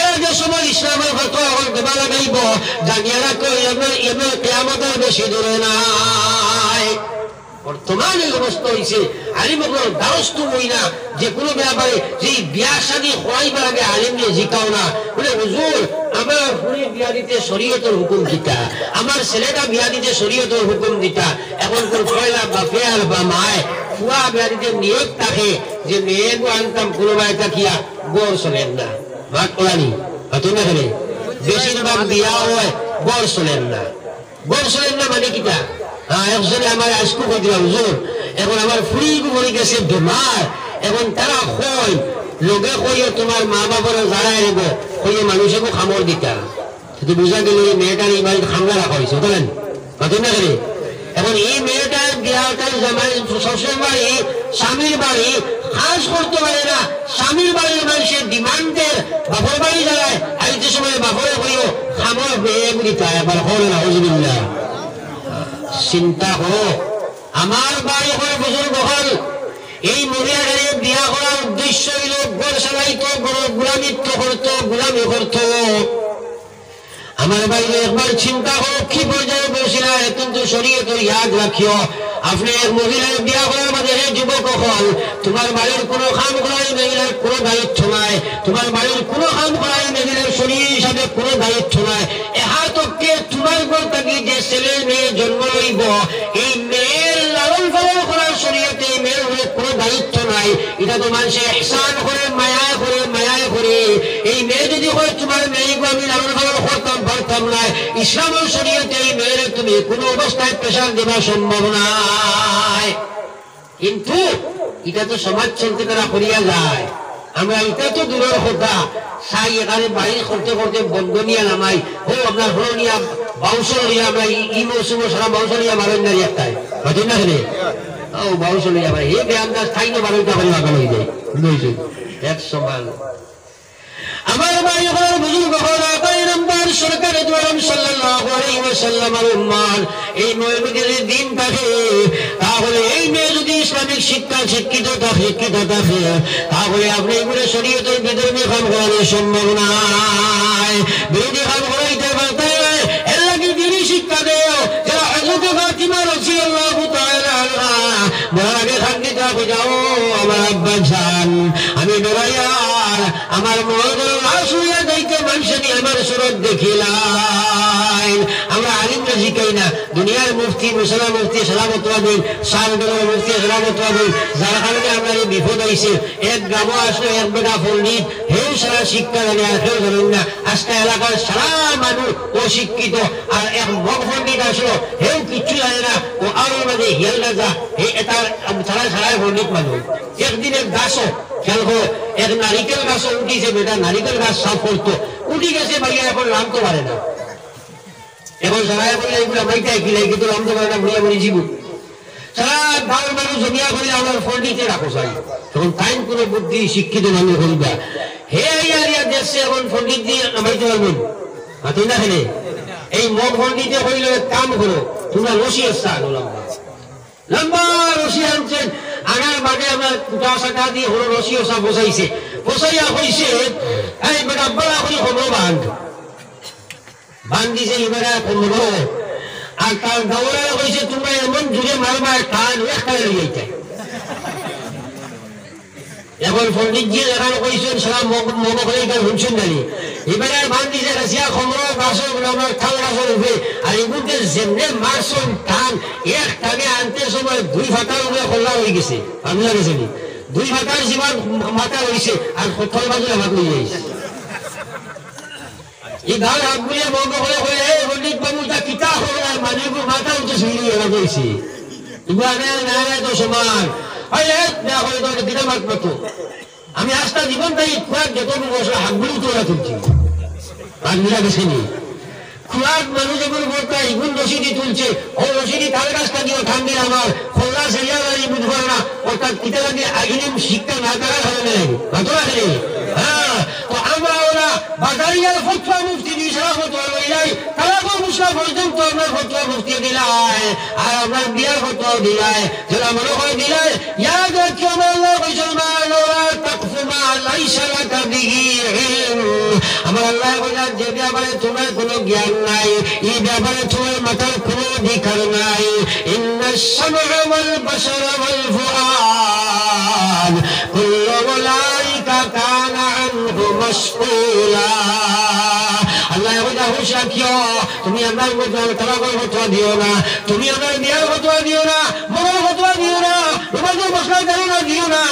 A: এর যে সময় ইসলামের ফতোয়া হল দেবা লাগাইব, জানিয়া রাখো এমন কিয়ামতের বেশি দূরে নাই। বর্তমানে অবস্থা হয়েছে আলিমগুলোর দ্বারস্থ হই না, যে কোনো ব্যাপারে যে বিয়া শাদী হওয়াইবার আগে আলিম নিয়ে জিকাও না, বলে হুজুর আমার ফুরি বিয়া দিতে শরীয়তের হুকুম দিতা, আমার ছেলেটা বিয়া দিতে শরীয়তের হুকুম দিতা। এখন কোন পয়লা বাপে আর বা মায় ফুয়া বিয়া দিতে নিয়োগ থাকে যে মেয়েগো আনতাম কোনোবাই তাকিয়া গড় চলেন না, ভাগ করানি হতো না খেলে বেশিরভাগ বিয়া হয় গড় চলেন না। গড় চলেন না মানে কিটা? একজনে আমার আজকু করে দিলাম হুজুর, এখন আমার ফুরি মরে গেছে বেমার, এখন তারা কই লোকে কইয়ে তোমার মা বাবার যারা এব কইয়ে মানুষকে খামর দিতা, শুধু বুঝা গেল এই মেয়েটার এই বাড়িতে খামলা রাখা হয়েছে বলেন কত না করে। এখন এই মেয়েটার বিয়াটার জামাই শ্বশুর বাড়ি স্বামীর বাড়ি খাস করতে পারে না, স্বামীর বাড়ির মানুষের ডিমান্ডের বাপর বাড়ি যারায় আইতে সময় বাপরে কইও খামর মেয়ে দিতা, এবার হল না হুজুবিল্লাহ। চিন্তা করো, আমার বাড়ি করে বুজুর্গ হল, এই মহিলাদের বিয়া করার উদ্দেশ্য হইল গড় চালাইতো, গোলামিত্ব করতো, গোলামি করতো। আমার বাইরে একবার চিন্তা করো কি পর্যায়ে বসিলা, কিন্তু শরীয়তের ইয়াদ রাখিও, আপনি এক মহিলার বিয়া করার মাঝে যুবক হল, তোমার বাড়ির কোনো কাম করাই মহিলার কোনো দায়িত্ব নাই, তোমার বাড়ির কোনো কাম করাই মহিলার শরীর হিসাবে কোনো দায়িত্ব নাই। এহাতকে তোমার ঘর থেকে যে ছেলে মেয়ে জন্ম লইব, এই মেয়ের লালন পালন করার শরীয়তে এই মেয়ের হলে কোনো দায়িত্ব নাই। এটা তো মানুষে ইহসান করে, মায়ায় করে, মায়ায় করে। এই মেয়ে যদি হয় তোমার মেয়েকে আমি লালন পালন করতাম পারতাম না, ইসলামের শরীয়তে এই মেয়ের তুমি কোনো অবস্থায় প্রেশার দেওয়া সম্ভব নাই। কিন্তু এটা তো সমাজ চলতে তারা করিয়া যায়, আমরা এটা তো দূরের কথা সাই এখানে বাড়ি করতে করতে বন্ধ নিয়ে নামাই, ও আপনার হলো নিয়ে বাউশ নিয়ে আমরা ই মৌসুম সারা বাউশ নিয়ে বারো নারী একটাই হয়তো না খেলে ও বাউশ নিয়ে আমরা এই বেআন্দাজ ঠাই না বারোটা করে লাগানো হয়ে যায় এক সমান। আমার ভাই হল বুজুর্গ হল নাম্বার সরকারে দোয়ারাম সাল্লাল্লাহু আলাইহি ওয়াসাল্লামের উম্মার এই নয়মুদের দিন থাকে, তাহলে এই মেয়ে যদি ইসলামিক শিক্ষা শিক্ষিত থাকে তাহলে আপনি এগুলো শরীয়তের বিধর্মী কাম করানো সম্ভব নাই, বিরোধী কাম করাইতে পারতে এর লাগে দিনই শিক্ষা দেও। যারা হযরত ফাতিমা রাদিয়াল্লাহু তাআলা আনহা বড় আগে থাকতে থাকো যাও আমার আব্বা জান, আমি বেড়াইয়ার আমার মহল আসুয়া যাইতে মানুষের আমার সুরত দেখিলাই। আমরা আলিমরা শিখাই না, দুনিয়ার মুফতি মুসলমান মুফতি সালামত হবেন, সালগরের মুফতি সালামত হবেন, যার কারণে আমরা এই বিপদ হয়েছে। এক গ্রামও আসলো এক বেটা পণ্ডিত, হেউ সারা শিক্ষা জানে আর কেউ জানেন না, আজকে এলাকার সারা মানুষ অশিক্ষিত, আর এক মগ পণ্ডিত আসলো হেউ কিচ্ছু জানে না, ও আরো মাঝে হিয়াল রাজা এটার সারা সারাই পণ্ডিত মানুষ। একদিন এক গাছও খেয়াল করো, এক নারিকেল গাছও উঠিছে, বেটা নারিকেল গাছ সাফ করতো, উঠি গেছে ভাইয়া এখন নামতে পারে না, এখন সারা বলে এইগুলো বাইটাই কিলাই কিন্তু নামতে পারে না, ভুলিয়া বলি জীবন সারা গাঁর মানুষ জমিয়া করে আমার পণ্ডিতে রাখো চাই, তখন টাইম কোনো বুদ্ধি শিক্ষিত মানুষ হইবা হে আইয়া দেশে এখন পণ্ডিত দিয়ে নামাইতে পারবেন তুই না খেলে এই মগ পণ্ডিতে হইলে কাম করো, তোমরা রশি আসছে আনো লম্বা লম্বা রশি আনছেন, আনার বাদে আমার কুটা সাটা দিয়ে হলো রশি ওসা বসাইছে, বসাইয়া হইছে এই বেটা বড়া করি হলো বান্ধিছে এবারে কোমরো, আর তার দৌড়া হয়েছে তোমরা এমন জুড়ে মারবা টান একটা লইয়া যায়। এখন পণ্ডিত জি দেখানো কইছেন সারা মগ করে শুনছেন জানি, এবারে বান্ধিছে রাশিয়া কোমরো গাছর আমার থাল গাছর উঠে, আর এগুলোতে যেমনে মারছন টান এক টানে আনতে সময় দুই ফাটার উপরে খোলা হয়ে গেছে, আমি গেছে দুই ফাটার জীবন মাথা হয়েছে আর থল বাজু আমার হয়ে যাইছে। এই গান হাত বুলিয়ে বন্ধ করে হয়ে পণ্ডিত বাবু তা কিতা হল আর মানুষ মাথা উঠে শুনি এরা করেছি, তো সমান আমি আস্তা জীবন তাই খোয়ার যত বছর হাতগুলো তোলা তুলছি হাতগুলা গেছেনি খোয়ার মানুষ যখন বলতে ইগুন রশিদি তুলছে ও রশিদি তার কাছটা দিয়ে ঠান্ডি আমার খোলা সেরিয়া গাড়ি বুঝবো না অর্থাৎ পিতা লাগে আগিনিম শিক্ষা না করা হবে না ভাতো রাখে হ্যাঁ তো আমরা ওরা বাজারিয়ার ফতোয়া মুফতি দিশা ফতোয়া লইলাই কালাকো মুসলা পর্যন্ত আমরা ফতোয়া মুফতি দিলাই আর আমরা বিয়ার ফতোয়া দিলাই যারা মনে করে দিলাই ইয়াদ রাখো আল্লাহ মুসলমান ওরা তাকফু মা লাইসা লাকা বিহি ইলম আমার আল্লাহ বলেন যে ব্যাপারে তোমার কোনো জ্ঞান নাই এই ব্যাপারে তোমার মাথার কোনো অধিকার নাই ইন্নাস সামআ ওয়াল বাসারা ওয়াল ফুআদ কুল্লু উলাইকা কানা আনহু মাসউলা আল্লাহ বলেন হুশাকিও তুমি আমার মধ্যে তালাকের ফতোয়া দিও না তুমি আমার বিয়ার ফতোয়া দিও না মরার ফতোয়া দিও না তোমাদের মশলা ধারণা দিও না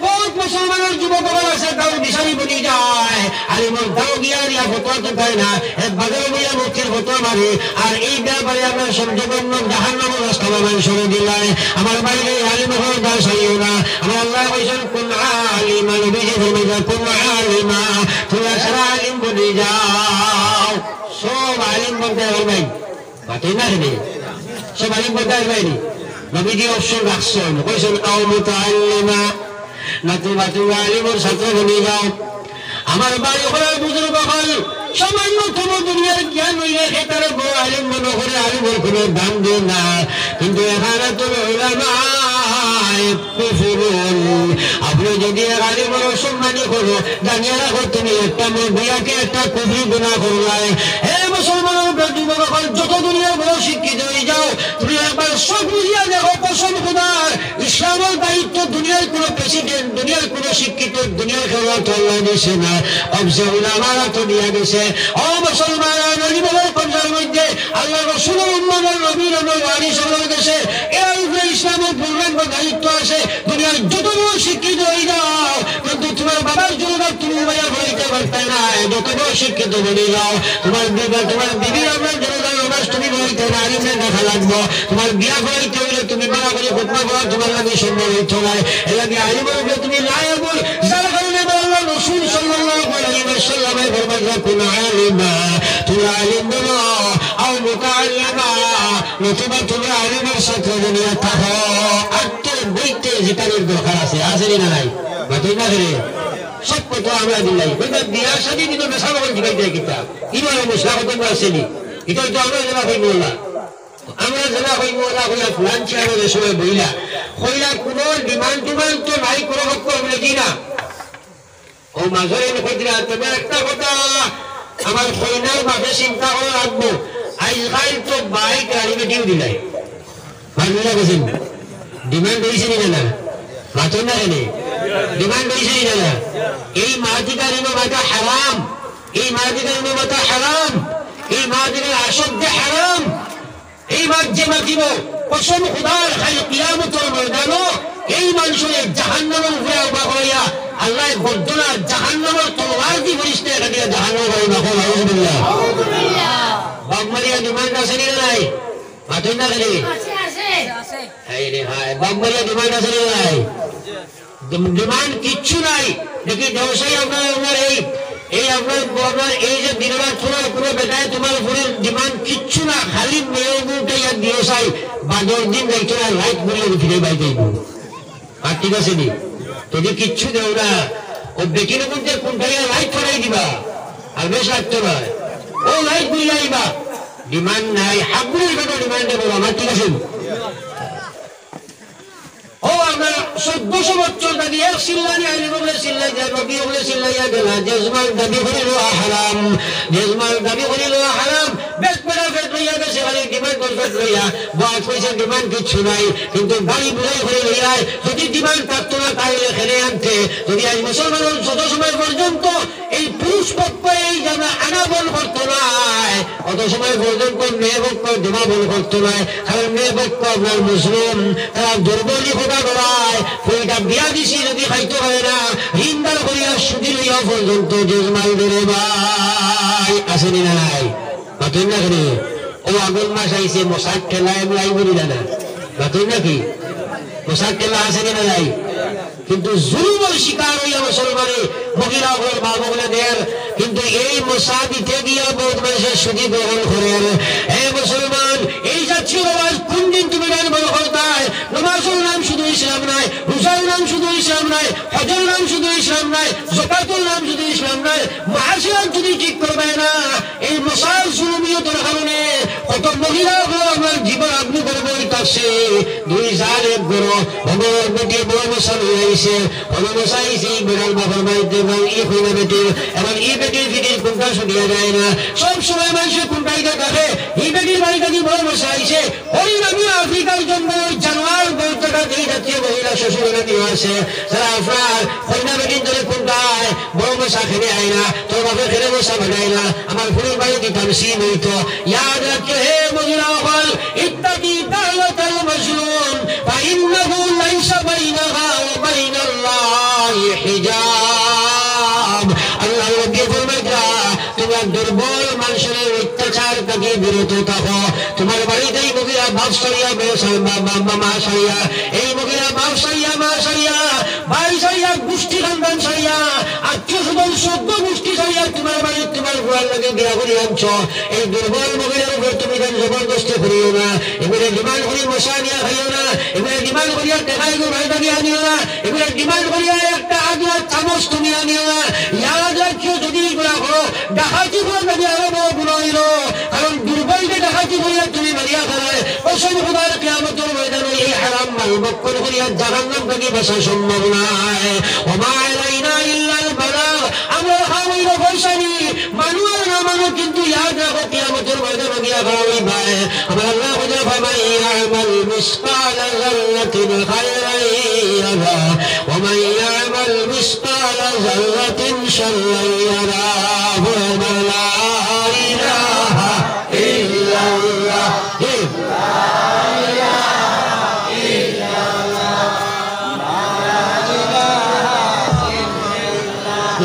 A: বহুত মুসলমানের যুবক আছে তাও বিষয় বলি যায় আর এমন তাও গিয়া দিয়া ফতোয়া তো পায় না বাজারে বইয়া মুক্তির ফতোয়া মারে আর এই ব্যাপারে আমরা সবজন্য জাহান্নামের রাস্তা বানাই সরে দিলাই আমার বাইরে আলিম হওয়ার দাস হইও না আমার আল্লাহ বলছেন কোন আলিমা নবীজি ফরমাইছেন কোন আলিমা তোমরা সারা আলিম বলে যাও সব আলিম বলতে পারবেন বাকি না রে সব আলিম বলতে পারবেন নবীজি অবসর রাখছেন কইছেন আও মুতাআল্লিমা না তোমরা আলিমের ছাত্র বনে যাও আমার বাড়ি হলার বুজুর্গ হল সামান্য কোনো দুনিয়ার জ্ঞান হইলে তারা বড় আলিম মনে করে আলিমের কোনো দাম দেয় না কিন্তু এখানে তো আপনি যদি আলিমের অসম্মানী করো জানিয়ে রাখো তুমি একটা বিয়াকে একটা কুফরি গুনাহ করলাই হে মুসলমানের যুবক হল যত দুনিয়ার বড় শিক্ষিত হয়ে যাও তুমি একবার সব বুঝিয়া দেখো কসম খোদার ইসলামের দায়িত্ব দুনিয়ার কোনো প্রেসিডেন্ট দুনিয়ার কোনো শিক্ষিত দুনিয়ার খেলা তো আল্লাহ দিছে না অবশ্য উলামারা তো দিয়া গেছে ও মুসলমান নবীর পঞ্জার মধ্যে আল্লাহ রাসূলের উম্মতের নবীর ওয়ারি সবার কাছে এর উপরে ইসলামের পূর্ণাঙ্গ দায়িত্ব আছে দুনিয়ার যত বড় শিক্ষিত হয়ে যাও কিন্তু তোমার বাবার জন্য তুমি ভাইয়া বলতে পারতে না যত বড় শিক্ষিত বলে যাও তোমার বিবির আপনার জন্য তুমি বলতে না আলিমে দেখা লাগবো তোমার বিয়া করাইতে হইলে তুমি বেড়া করে ঘটনা করা তোমার লাগে সম্ভব হইতো না এর লাগে আলিমের উপরে তুমি লায়াবুল যার কারণে আল্লাহ রাসূল সাল্লাল্লাহু আলাইহি ওয়াসাল্লামের ফরমান কোন আলিমা তোমরা আলিম বলো আও মুতাআল্লিমা নতুবা তোমরা আলিমের সাথে দুনিয়া থাকো আর তো বইতে জিকারের দরকার আছে না নাই বাতই না রে সব কথা আমরা দিলাই কিন্তু বিয়া শাদী কিন্তু বেশা বল জিকাই দেয় কিতা ইমানে মুসলামত আসেনি এটা তো আমরা জানা হইব না আমরা জানা হইব না হইয়া ফুলান চেয়ারের সময় বইলা হইলা কোন ডিমান্ড তো নাই কোনো হক বলে কি না ও মাঝরে কইরা তবে একটা কথা আমার কইনার মাঝে চিন্তা করে রাখবো আজকাল তো বাইক গাড়ি বেটিও দিলাই ভালো গেছেন ডিমান্ড হইছে না মাত্র না এনে ডিমান্ড হইছে না এই মাটিকারী মাথা হারাম এই মাটিকারী মাথা হারাম এই মাটিকারী আসদ্দে হারাম এই মাছ যে মাতিব কসম খুদার খালি কিয়ামতের ময়দানে এই মানুষের জাহান্নামের উপরে উঠা হইয়া আল্লাহ গর্দনা জাহান্নামের তলোয়ার দিয়ে ফেরেশতা কাটিয়া জাহান্নামে বাড়ি না হয় আউযুবিল্লাহ বাগমারিয়া ডিমান্ড আছে না নাই মাতই না খালি আছে এই রে হায় বাগমারিয়া ডিমান্ড আছে না নাই ডিমান্ড কিচ্ছু নাই দেখি ব্যবসায়ী আপনার এই আপনার এই যে দিনরাত তোমার পুরো বেটায় তোমার উপরে ডিমান্ড কিচ্ছু না খালি মেয়ে মুখে দিয়ে চাই বা 10 দিন দেখছো না লাইট বলে ফিরে বাইতে আর ঠিক আছে নি যদি কিচ্ছু দেও না ও বেটির মধ্যে কোনটা লাইট ফরাই দিবা আর বেশ লাগতো না ও লাইট বলে যাইবা ডিমান্ড নাই হাবুলের কোনো ডিমান্ড দেবো আমার ঠিক আছে ও আমরা 1400 বছর দাবি এক সিল্লানি আইলে বলে সিল্লাই যায় রবি বলে সিল্লাইয়া গেল জজমাল দাবি করিল হারাম জজমাল দাবি করিল হারাম বেশ বড় ফেট লইয়া গেছে মানে ডিমান্ড করতে লইয়া বাদ পয়সা ডিমান্ড কিছু নাই কিন্তু গাড়ি বুঝাই করে লইয়া যদি ডিমান্ড থাকতো না তাহলে খেলে আনতে যদি আজ মুসলমানের যত সময় পর্যন্ত এই পুরুষ পক্ষ এই জানা আনা বল করতো না অত সময় পর্যন্ত মেয়ে পক্ষ জমা বল করতো না কারণ মেয়ে পক্ষ আপনার মুসলিম তারা দুর্বলী কথা বলায় কইটা বিয়া দিছি যদি খাইতে হয় না হিন্দার করিয়া সুদি লইয়া পর্যন্ত জজমাল ধরে ভাই আসেনি না নাই বাতুন না কেন ও আগুন মাস আইসে মশাক ঠেলায় লাই বলি না বাতুন নাকি পোশাক কেলা আছে না নাই কিন্তু জুলুমের শিকার হইয়া মুসলমানে মহিলা হল মা বোনেদের কিন্তু এই মসাজিদে গিয়া বহুত মানুষের সুযোগ গ্রহণ করেন এই মুসলমান এই জাতীয় নামাজ কোন দিন তুমি বড় করতায় নামাজের নাম শুধু ইসলাম নয় রোজার নাম শুধু ইসলাম নয় হজের নাম শুধু ইসলাম নয় যাকাতের নাম শুধু ইসলাম নয় মাসিয়াত যদি ঠিক করবে না এই মশাল জুলুমিয়তের কারণে কত মহিলা আমার জীবন আপনি করবে তাছে 2001 গরো ভগবান বেটি বড় মশাল হয়েছে বড় মশাইছে বিড়াল বাবার বাড়িতে ই হইলে বেটি এবং এই বেটির ফিটির কোনটা শুনিয়ে যায় না সব সময় মানুষের কোনটাইতে থাকে এই বেটির বাড়িতে কি বড় মশাইছে ওই আমি আফ্রিকার জন্য জানোয়ার বলতেটা দিয়ে জাতীয় মহিলা শ্বশুরা নিয়ে আসে যারা আপনার কন্যা বেটির ধরে কোনটায় বড় মশা খেলে আয় না তোর বাপে খেলে মশা বানায় না আমার ফুলের বাড়ি দিতাম সিন হইতো ইয়াদ রাখে হে মহিলা হল ইত্যাদি দাওয়াতাল মাজলুম ফাইন্নাহু লাইসা বাইনাহা ওয়া বাইনাল্লাহি হিজাব আল্লাহ নবী ফরমায় তোমরা দুর্বল মানুষের অত্যাচার থেকে বিরত থাকো তোমার বাড়িতেই মহিলা বাপ সারিয়া মা সারিয়া এই মহিলা বাপ সারিয়া মা সারিয়া ভাই সারিয়া গোষ্ঠী খানদান সারিয়া আত্মীয় স্বজন সদ্য গোষ্ঠী সারিয়া তোমার বাড়ি তোমার ঘোরার লাগে বিয়া করে আনছ এই দুর্বল মহিলার উপর তুমি জবরদস্তি করিও না এগুলো ডিমান্ড করি মশা নিয়ে খাইও না এগুলো ডিমান্ড করিয়া টেকাই ভাইটা নিয়ে আনিও না এগুলো ডিমান্ড করিয়া একটা আগলা চামচ তুমি আনিও না ইয়াদ রাখিও যদি এগুলা করো ডাকাতি করে যদি আরো বড় গুণ হইল কারণ দুর্বলকে ডাকাতি করিয়া তুমি মারিয়া ফেলে অসম খোদার কিয়ামতের ময়দানে এই হারাম মাল বক্ষণ করিয়া জাহান্নাম থেকে বাঁচা সম্ভব নয় ওমা আলাইনা ইল্লাল বালাগ আমরা খাওয়াইব পয়সানি মানুষ না মানুষ কিন্তু ইয়াদ রাখো কিয়ামতের ময়দানে গিয়া খাওয়াই ভাই আমার আল্লাহ খোদা ফামাই ইয়ামাল মিসকাল যাররাতিন খায়রান ইয়ারা ওয়া মান ইয়ামাল মিসকাল যাররাতিন শাররান ইয়ারা لا إله إلا الله لا إله إلا الله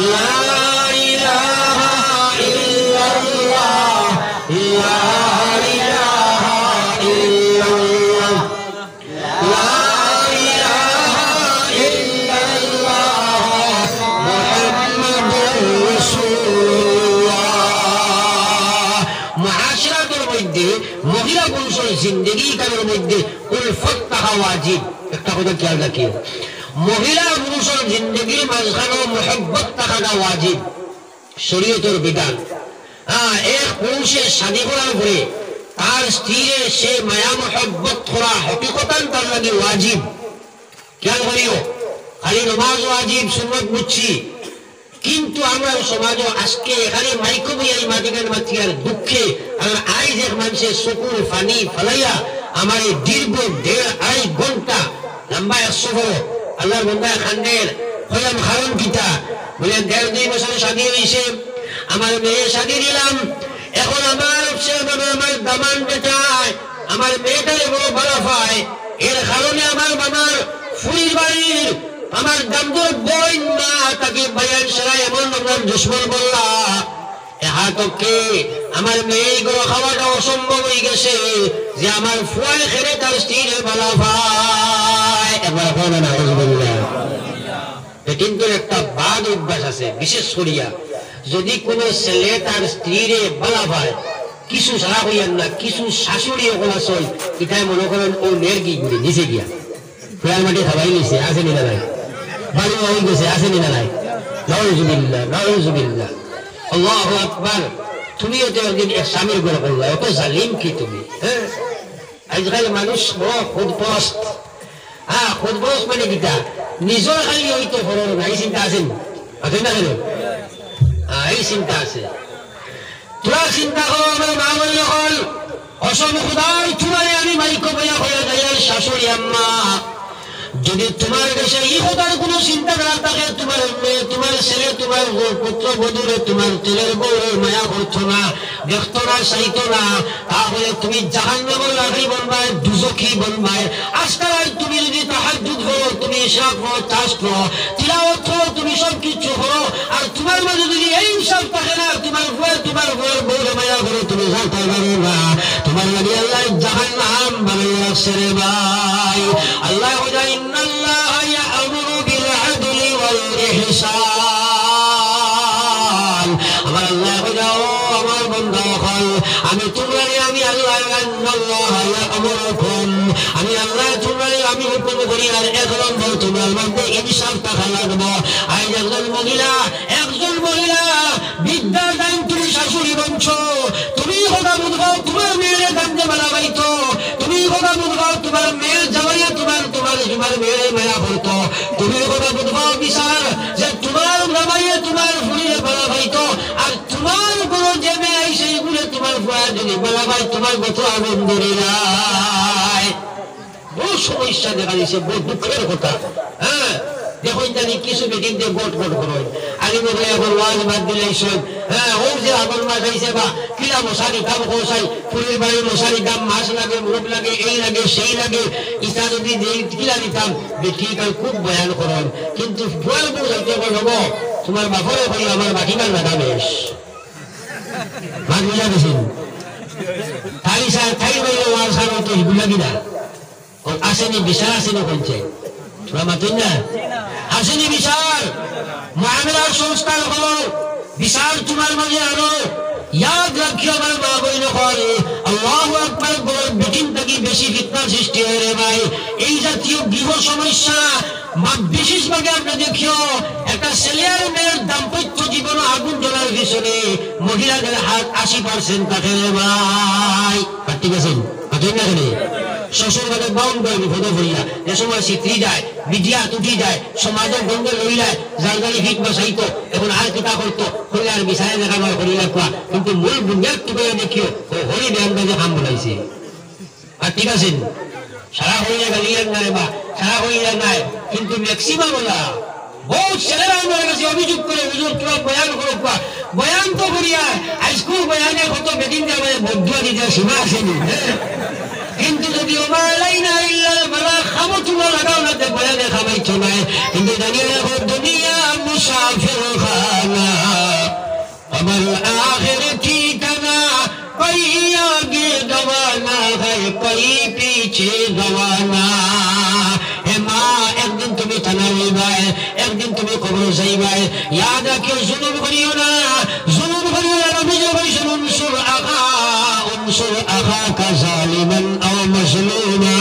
A: لا إله إلا الله لا إله إلا الله لا إله إلا الله محمد رسول মুআশরাতের মধ্যে মহিলা পুরুষের জিন্দেগি কালের মধ্যে উলফত থাকা ওয়াজিব একটা কথা খেয়াল রাখিও মহিলা পুরুষের জিন্দেগির মাঝখানে মুহাব্বত থাকাটা ওয়াজিব শরীয়তের বিধান এক পুরুষের শাদী করার পরে তার স্ত্রীর সে মায়া মুহাব্বত করা হকিকতান তার লাগে ওয়াজিব খেয়াল করিও খালি নামাজ ওয়াজিব সুন্নাত বুঝছি কিন্তু আমরা সমাজে আজকে এখানে মাইকো বই এই মাটিকার মাটিকার দুঃখে আর আইজ এক মানুষের চকুর পানি ফেলাইয়া আমার এই দীর্ঘ 1.5 ঘন্টা লম্বা সফর আল্লাহর বন্দা খান্ডের হলাম হারণ কিতা বলে 1.5-2 বছর শাদী হয়েছে আমার মেয়ে শাদী দিলাম এখন আমার আমার দামান বেটায় আমার মেয়েটারে বড় ভালো পায় এর কারণে আমার বাবার ফুলির বাড়ির আমার দামদর বই না তাকে বায়ান সারা এমন আমার দুশ্মন বললা এহাতকে আমার মেয়েগুলো খাওয়াটা অসম্ভব হয়ে গেছে যে আমার ফুয়ায় খেলে তার স্ত্রীর ভালো পায় এবার হবে না কিন্তু একটা বাদ অভ্যাস আছে বিশেষ করিয়া যদি কোনো ছেলে তার স্ত্রীর ভালো পায় কিছু সারা হইয়ান না কিছু শাশুড়ি ওগুলা চল এটাই মনে করেন ও মেয়ের কি করে নিচে গিয়া ফুয়ার মাটি খাবাই নিছে আছে নিনা নাই বাড়ি হয়ে গেছে আসেনি না নাই নাউজুবিল্লাহ নাউজুবিল্লাহ আল্লাহু আকবার তুমিও তো একদিন এক স্বামীর গড়ে করলা এত জালিম কি তুমি হ্যাঁ আজকাল মানুষ বড় খুদপস্ত খুদপস্ত মানে কিতা নিজের খালি হইতো ফরর না এই চিন্তা আছেন আছে না কেন এই চিন্তা আছে তোরা চিন্তা করো আমার মা বললে হল অসম খুদার তোমারে আমি মাইকো বইয়া হয়ে যাই শাশুড়ি আম্মা যদি তোমার দেশে এই কথার কোনো চিন্তা না থাকে তোমার মেয়ে তোমার ছেলে তোমার পুত্র বধূরে তোমার তেলের বউয়ের মায়া করতো না দেখতো না চাইতো না তাহলে তুমি জাহান্নামের আগুন বনবাই দুজখী বনবাই আজকাল তুমি যদি তাহাজ্জুদ করো তুমি ইশরাক করো তাস করো তিলাওয়াত করো তুমি সব কিছু করো আর তোমার মাঝে যদি এই সব থাকে না তোমার বউয়ের বউরে মায়া করো তুমি জানতে পারো না তোমার লাগে আল্লাহ জাহান্নাম বানাইয়া রাখছে রে ভাই আল্লাহ যাও আমার বন্ধা হল আমি তোমরা আমি আল্লাহ আমি আল্লাহ তোমরা আমি হুকুম করি আর এক নম্বর তোমার মধ্যে ইনসাফ থাকা লাগবো। আজ একজন মহিলা বিদ্যা দান তুমি শাশুড়ি বংশ তুমি কথা বুঝবো তোমার মেয়ের দান্তে বেলা পাইতো তুমি কথা বুঝবো তোমার মেয়ের জামাইয়া তোমার তোমার তোমার মেয়ের মেলা করতো তুমি কথা বুঝবো বিচার যে তোমার জামাইয়া তোমার ফুড়িয়ে বেলা পাইতো আর তোমার কোনো যে মেয়ে সেইগুলো তোমার ফুয়া যদি বেলা পাই তোমার কত আনন্দ নাই। বহু সমস্যা দেখা দিচ্ছে, বহু দুঃখের কথা। হ্যাঁ দেখুন জানি কিছু মিটিং দিয়ে গোট গোট করুন আগে বলে এখন ওয়াজ বাদ দিলে সব হ্যাঁ ওর যে আগল মাছ আইসে বা কিলা মশারি দাম কৌশাই ফুলের বাড়ির মশারি দাম মাছ লাগে মুরগ লাগে এই লাগে সেই লাগে ইটা যদি কিলা দিতাম ঠিক আর খুব বয়ান করুন কিন্তু ফুয়াল বুঝাইতে হবো তোমার বাপরে বলি আমার বাকিমার বাধা বেশ ভাগ বুঝা গেছেন তাই সার তাই বললো ওয়ার সার তো এগুলা কিনা আসেনি বিচার আসেনি পঞ্চায়েত আসেনি বিচার মামলার সংস্কার হলো বিচার তোমার মাঝে আনো ইয়াদ রাখিও আমার মা বইন করে আল্লাহু আকবার বড় বিটিন থেকে বেশি ফিতনার সৃষ্টি হয় রে ভাই। এই জাতীয় গৃহ সমস্যা বিশেষভাবে আমরা দেখিও একটা ছেলে আর মেয়ের দাম্পত্য জীবন আগুন জ্বলার পিছনে মহিলাদের হাত 80% থাকে রে ভাই। ঠিক আছে শ্বশুর বাড়ি বাউন করে বিপদ হইয়া এ সময় স্ত্রী যায় বিদ্যা তুটি যায় সমাজের গন্ধে লইলায় জালগালি ফিট বসাইতো এখন আর কিতা করতো হইলার বিছায় দেখা নয় হরিলা কোয়া কিন্তু মূল বুঝার টুকে দেখিও হরি ব্যাংকে হাম বলাইছে। আর ঠিক আছে সারা হইয়া গালিয়ার নাই বা সারা হইয়া নাই কিন্তু ম্যাক্সিমাম ওলা বহুত ছেলেরা আমার কাছে অভিযোগ করে হুজুর তোরা বয়ান করো বয়ান তো করিয়া হাইস্কুল বয়ানে কত বেদিন যাবে বদ্ধ দিতে সীমা আসেনি কিন্তু যদি বয়ানে খাবাইছ নাই কিন্তু জানিয়ে রাখো দুনিয়া মুসাফির খানা আমার আখের ঠিকানা কই আগে রওয়ানা হয় কই পিছে রওয়ানা। হে মা একদিন তুমি থানা হইবাই একদিন তুমি কবর যাইবাই ইয়াদ রাখিও জুলুম করিও না জুলুম করিও না অভিযোগ হইছে উনসুর আখাকা জালিমান আও মাজলুমা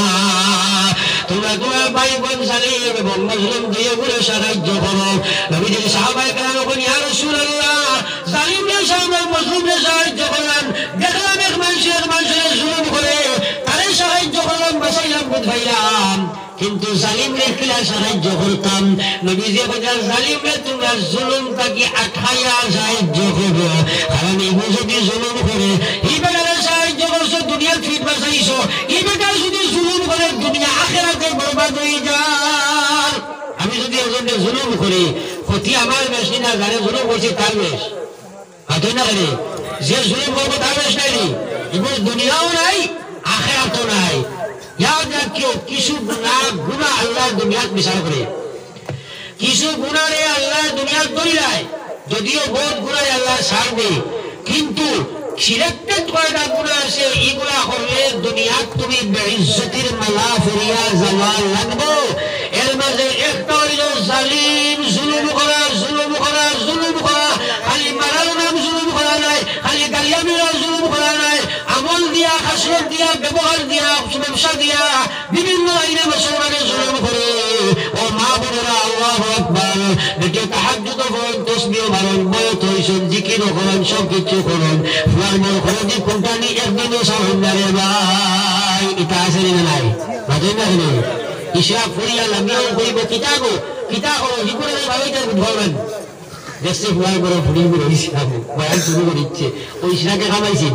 A: তোমরা তোমার ভাই বোন জালিম এবং মাজলুম দিয়ে বলে সাহায্য করো। নবীজি সাহাবায়ে কেরাম বলেন ইয়া রাসূলুল্লাহ জালিমরা সাহাবা মাজলুমরা সাহায্য করলেন দেখলাম এক মানুষের জুলুম করে তারে সাহায্য করলাম বাঁচাইলাম বুঝাইলাম কিন্তু জালিমরে কিলা সাহায্য করতাম। নবীজি বলেন জালিমরে তোমরা জুলুম তাকে আঠাইয়া সাহায্য করো কারণ এগো যদি জুলুম করে এই বেটারে সাহায্য করছো দুনিয়ার ফিট বাঁচাইছো এই বেটার যদি জুলুম করে দুনিয়া আখিরাতে বরবাদ হয়ে যায়। আমি যদি একজনকে জুলুম করি ক্ষতি আমার বেশি না যারা জুলুম করছে তার বেশ হাতে না করে যে জুলুম করবো তার বেশ নাই এগুলো দুনিয়াও নাই আখিরাতও নাই। ইয়াদ রাখিও কিছু গুনাহ আল্লাহ দুনিয়াত বিচার করে কিছু গুনাহে আল্লাহ দুনিয়ার দরিলায় যদিও বহুত গুনাহে আল্লাহ ছাড়বে কিন্তু সিলেক্টেড কয়টা গুনাহ আছে এগুলা করলে দুনিয়াত তুমি বেইজ্জতির মালা ফিরিয়া যাওয়া লাগবো। এর মাঝে একটা হইল জালিম জুলুম করা জুলুম করা জুলুম করা খালি মারার নাম জুলুম করা নাই খালি গালিয়ামিরা জুলুম করা নাই আমল দিয়া খাসরত দিয়া ব্যবহার দিয়া ব্যবসা দিয়া বিভিন্ন আইনে মুসলমানের জুলুম করে। ও মা বোনেরা আল্লাহু আকবার বেটে তাহাজ্জুদ করুন তাসবিহ মারুন বয়ত হইছেন জিকির করুন সব কিছু করুন ফুয়ার মন করে দি কোনটা নি একদিনও সাহন্দারে ভাই এটা আছে না নাই বাজে না রে ইশরা ফুরিয়া লামিও কইব কিতাবো কিতাব জিকুরে ভাইটার উদ্ভাবন দেশে ফুয়ার বড় ফুরি বড় ইসলাম বয়ান শুরু করেছে ওই ইশরাকে খামাইছেন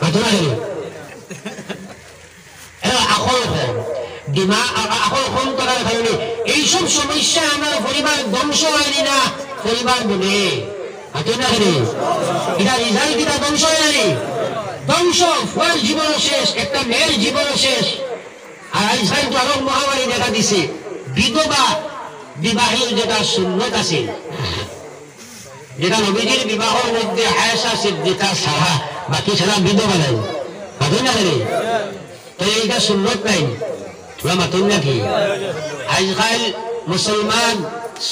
A: ঘটনা হলো আকল দিমা আকল কম করার কারণে এইসব সমস্যা আমার পরিবার ধ্বংস হয়নি না পরিবার বলে হাতে না রে এটা রিজাল্ট কিটা ধ্বংস হয়নি ধ্বংস ফুয়ার জীবন শেষ একটা মেয়ের জীবন শেষ। আর আজকাল তো আরো মহামারী দেখা দিছে বিধবা বিবাহের যেটা সুন্নত আছে যেটা নবীজির বিবাহের মধ্যে আয়েশা সিদ্দিকা সাহা বাকি ছাড়া বিধবা নাই হাতে না রে তো এইটা সুন্নত নাই মাতুন নাকি আজকাল মুসলমান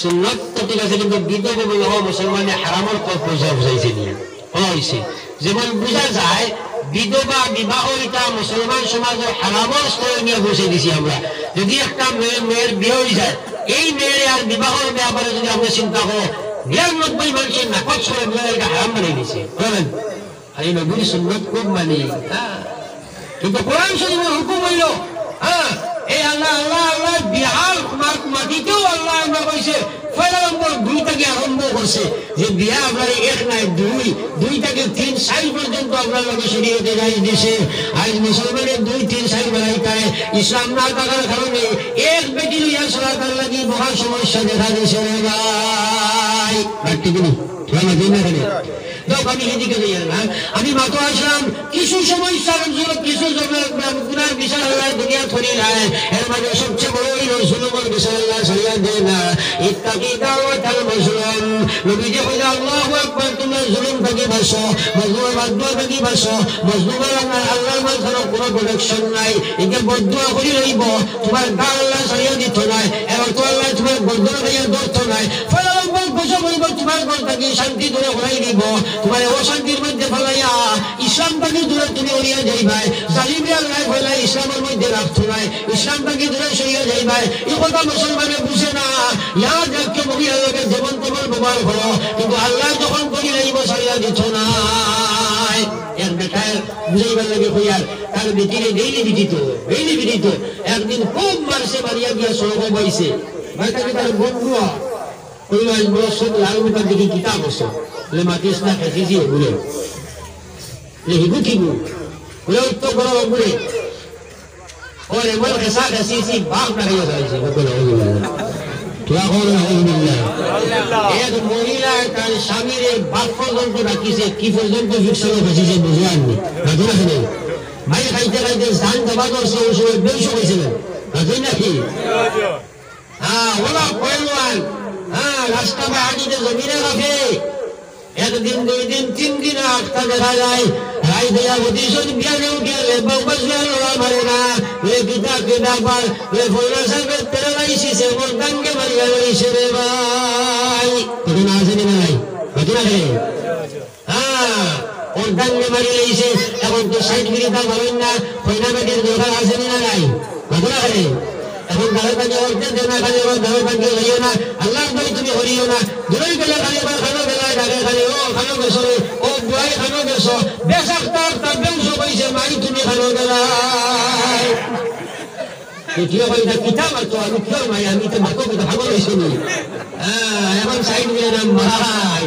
A: সুন্নত তো ঠিক আছে কিন্তু বিধবা বিবাহ মুসলমানের হারামের পর পয়সা বুঝাইছে নিয়ে হয়েছে। যেমন বোঝা যায় বিধবা বিবাহ এটা মুসলমান সমাজের হারামের স্তরে নিয়ে বসে দিছি আমরা। যদি একটা মেয়ের বিয়ে হয়ে যায়, এই মেয়ের আর বিবাহের ব্যাপারে যদি আমরা চিন্তা করো, ৯৯ মানুষের নাকচ করে মেয়েরকে হারাম বানিয়ে দিছে, বলেন। আর এই নবীর সুন্নত খুব মানি, কিন্তু কোরআন শরীফের হুকুম হইল, এই আল্লাহ আল্লাহ আল্লাহ বিহার মাটিতেও আল্লাহ আমরা কইছে পয়লা নম্বর ২ থেকে আরম্ভ করছে যে বিয়া আপনার ১ নাই ২ থেকে ৩ সাল পর্যন্ত আপনার লোকে শরীয়তে জায়েজ দিছে। আজ মুসলমানের ২ ৩ সাল বাড়াইতায় ইসলাম না থাকার কারণে এক বেটি লইয়া চলার লাগি মহা সমস্যা দেখা দিছে রে ভাই। আমি সেদিকে আমি মাত্র আসলাম কিছু সমস্যা, কিছু গুনার বিচার আল্লাহ দুনিয়া ধরি নাই, এর মাঝে সবচেয়ে বড় হইল জুলুমের বিচার আল্লাহ ছাড়িয়া দেয় না। ইত্তাকি দাওয়াতাল মাজলুম, নবীজি কইলে আল্লাহু আকবার, তোমরা জুলুম থেকে বাঁচো, মাজলুমের বদদুয়া থেকে বাঁচো। মাজলুমের আল্লাহর মাঝখানে কোনো প্রোটেকশন নাই, একে বদদুয়া করি রইব, তোমার গা আল্লাহ ছাড়িয়া দিত নাই, এবার তো আল্লাহ তোমার বদদুয়া খাইয়া ধরত নাই। ফলে বসে বলব তোমার ঘর থেকে শান্তি দূরে ঘুরাই দিব, তোমার অশান্তির মধ্যে ফেলাইয়া ইসলাম থেকে দূরে তুমি উড়িয়া যাইবাই। জালিমে আল্লাহ ফেলাই ইসলামের মধ্যে রাখতো নাই, ইসলাম থেকে দূরে সরিয়া যাইবাই। এই কথা মুসলমানে বুঝে না। ইয়ার যাকে মহিলার লোকের যেমন তেমন ব্যবহার করো, কিন্তু আল্লাহ যখন করি যাইব ছাড়িয়া দিত না। এর বেটায় বুঝাইবার লাগে হইয়ার তার বেটিরে ডেইলি বিদিত একদিন খুব মারছে, মারিয়া গিয়া সড়কে বইছে, ভাইটাকে তার বন্ধু কইল আসবো সব লাল মুখার দিকে কিতাব আছে বলে মাতিস না খেয়েছি বলে হিবু কিবু বলে উত্তর করো বলে ওর এমন খেসা খেয়েছি বাপ না খেয়ে যাইছে এক মহিলা তার স্বামীর বাপ পর্যন্ত রাখিছে, কি পর্যন্ত ফিক্সন ফেসেছে বুঝে আননি ভাই খাইতে খাইতে ধান জমা করছে ওই সময় বেশ হয়েছিলেন বুঝলেন নাকি? ওরা পয়লওয়ান রাস্তা বা হাঁটিতে জমিনে রাখে, একদিন ২ দিন ৩ দিন আটটা দেখা যায় রাই দেয়া প্রতিশোধ বিয়ানে উঠিয়ালে বাবা মারে না পিতা কেনাবার ফোলা সাহেবের তেরে লাইছে ওর গানকে মারিয়া লাইছে রে ভাই। ঘটনা আছে না নাই? ঘটনা রে ওর গানকে মারি লাইছে। এখন তো ৬০ মিনিট মারেন না, ফয়না বেটির দরকার আছে না নাই? ঘটনা রে এখন গাড়ি পাখি বলতে দেনা খালি গাড়ি পাখি হইও না, আল্লাহ বলি তুমি হরিও না, দূরই গেলে খালি খানো বেলায় ডাকে খালি ও খানো গেছো রে, ও বুয়াই খানো গেছো, বেশ আক্তার তার বেংশ কইছে মাই তুমি খানো বেলায়। কেউ কইটা কিতা মারতো, আমি কেউ মাই, আমি তো মাতো কথা ভালো হয়েছি নি। এখন সাইড দিয়ে নাম ভাই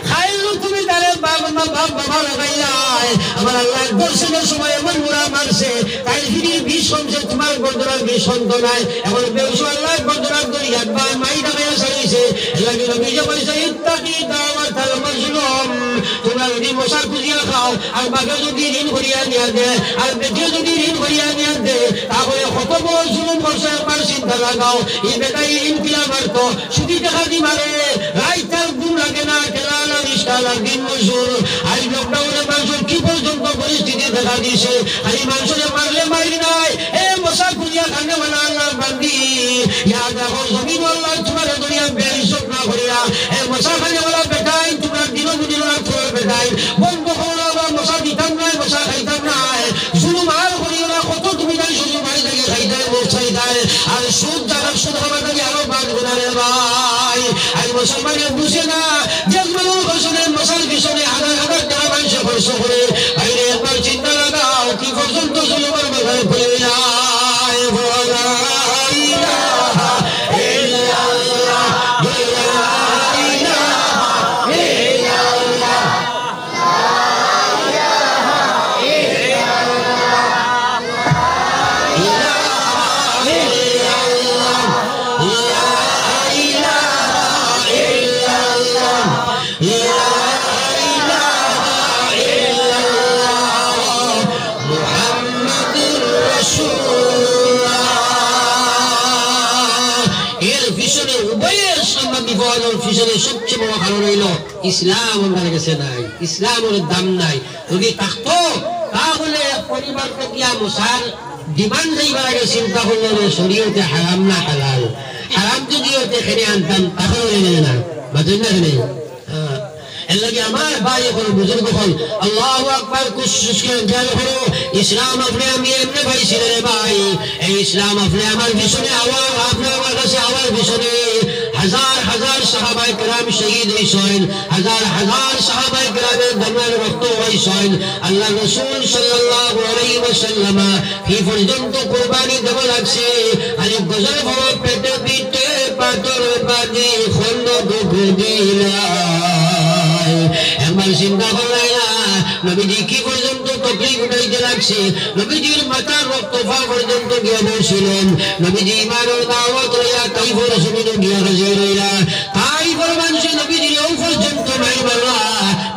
A: খাইলো তুমি তারে বাবা লাগাইলাই। আমার আল্লাহ দর্শনের সময় এমন মুড়া মারছে তাই ফিরিয়ে বিষ কমছে, তোমার গর্দনার বিষ অন্ত নাই। এখন বেশ আল্লাহ গর্দনার দরিয়া বা মাই ডাকাইয়া সারিয়েছে। তোমরা যদি মশা খুঁজিয়া খাও আর বাঘে যদি ঋণ করিয়া নিয়া দে আর বেটিও যদি ঋণ করিয়া নিয়া দে, তাহলে কত বড় জুলুম করছে একবার চিন্তা লাগাও। এই বেটাই ঋণ কিলা মারতো, সুদি টাকা দি মারে, রাইতার গুণ লাগে না, কেলা রিস্কালা দিন মজুর। আজ লকডাউনের মানুষের কি পর্যন্ত পরিস্থিতি দেখা দিছে, খালি মানুষের মারলে মারি নাই, এ মশা খুঁজিয়া খানে মানে আল্লাহ বান্দি ইয়া দেখো জমিন আল্লাহ তোমার দুনিয়া বেইজ্জত না করিয়া এ মশা খানে বলা বেটাই তোমার দিন বুঝিল না তোমার বেটাই বন্ধ করো বা মশা দিতাম নাই, মশা খাইতাম নাই, জুলুম আর করিও না। কত তুমি তাই শুধু বাড়ি থেকে খাইতাই মশাই দেয় আর সুদ জাগার সুদ খাবার থেকে আরো বাঁচবে না রে ভাই। আর মুসলমানের বুঝে না যে মানুষ বছরে মশার পিছনে হাজার হাজার টাকা মানুষ খরচ করে, বাইরে একবার চিন্তা লাগাও কি পর্যন্ত জুলুমের মাথায় পড়ে যায়। সবচেয়ে বড় কারণ হইল ইসলাম ওনার কাছে নাই, ইসলামের দাম নাই। যদি থাকতো তাহলে পরিবার থেকে মশার ডিমান্ড যাইবার আগে চিন্তা করলো শরীয়তে হারাম না হালাল, হারাম যদি এখানে আনতাম তাহলে না বাজে না। এর লাগে আমার ভাই হল বুজুর্গ হল আল্লাহু আকবার কোশিশ করে খেয়াল করো ইসলাম আপনি আমি এমনি ভাই ছিলেন রে ভাই এই ইসলাম আপনি আমার পিছনে আওয়াজ আপনি আমার কাছে আওয়াজ পিছনে হাজার হাজার সাহাবায়ে কেরাম শহীদ হয়েছেন হাজার হাজার সাহাবায়ে কেরামের দামের রক্ত হয়েছেন আল্লাহ রাসূল সাল্লাল্লাহু আলাইহি ওয়াসাল্লাম কি পর্যন্ত কুরবানি দেওয়া লাগছে আরে গজল ভাবে পেটে পিঠে পাথর বাঁধি খন্ড দুঃখ দিলা একবার চিন্তা করলাই না নবীজি কি পর্যন্ত তকলিফ উঠাইতে লাগছে নবীজির মাথার রক্ত পা পর্যন্ত গিয়ে বসছিলেন নবীজি ইমানের দাওয়াত লইয়া তাইফের জমিনে গিয়া হাজির হইলা তাইফের মানুষে নবীজির ওই পর্যন্ত নাই বললা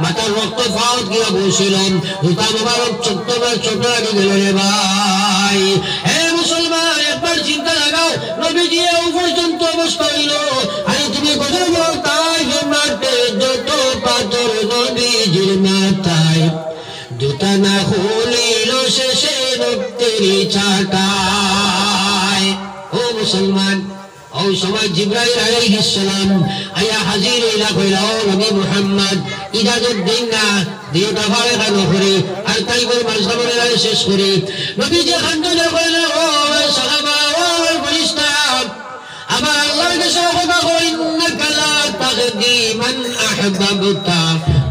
A: মাথার রক্ত পাওয়াত গিয়া বসছিলেন জুতা মোবারক ছোট্ট লাগে গেল রে ভাই হে মুসলমান একবার চিন্তা লাগাও নবীজি ওই পর্যন্ত অবস্থা হইল আরে তুমি কথা বল তাইফের মাঠে যত পাথর নবীজির মাথায় জুতা না খুলিল শেষে রক্তেরই ছাটায় ও মুসলমান ওই সময় জিবরাইল আলাইহিস সালাম আয়া হাজির হইলা কইলা ও নবী মুহাম্মদ ইজাজত দিন না দিয়ে দফারে খানো করে আর তাই করে মালসামনে শেষ করে নবীজি খানদনে কইলা ও সাহাবা ও ফেরেশতা আমার আল্লাহর কাছে খোদা কই ইন্নাকা লা তাহদি মান আহবাবতা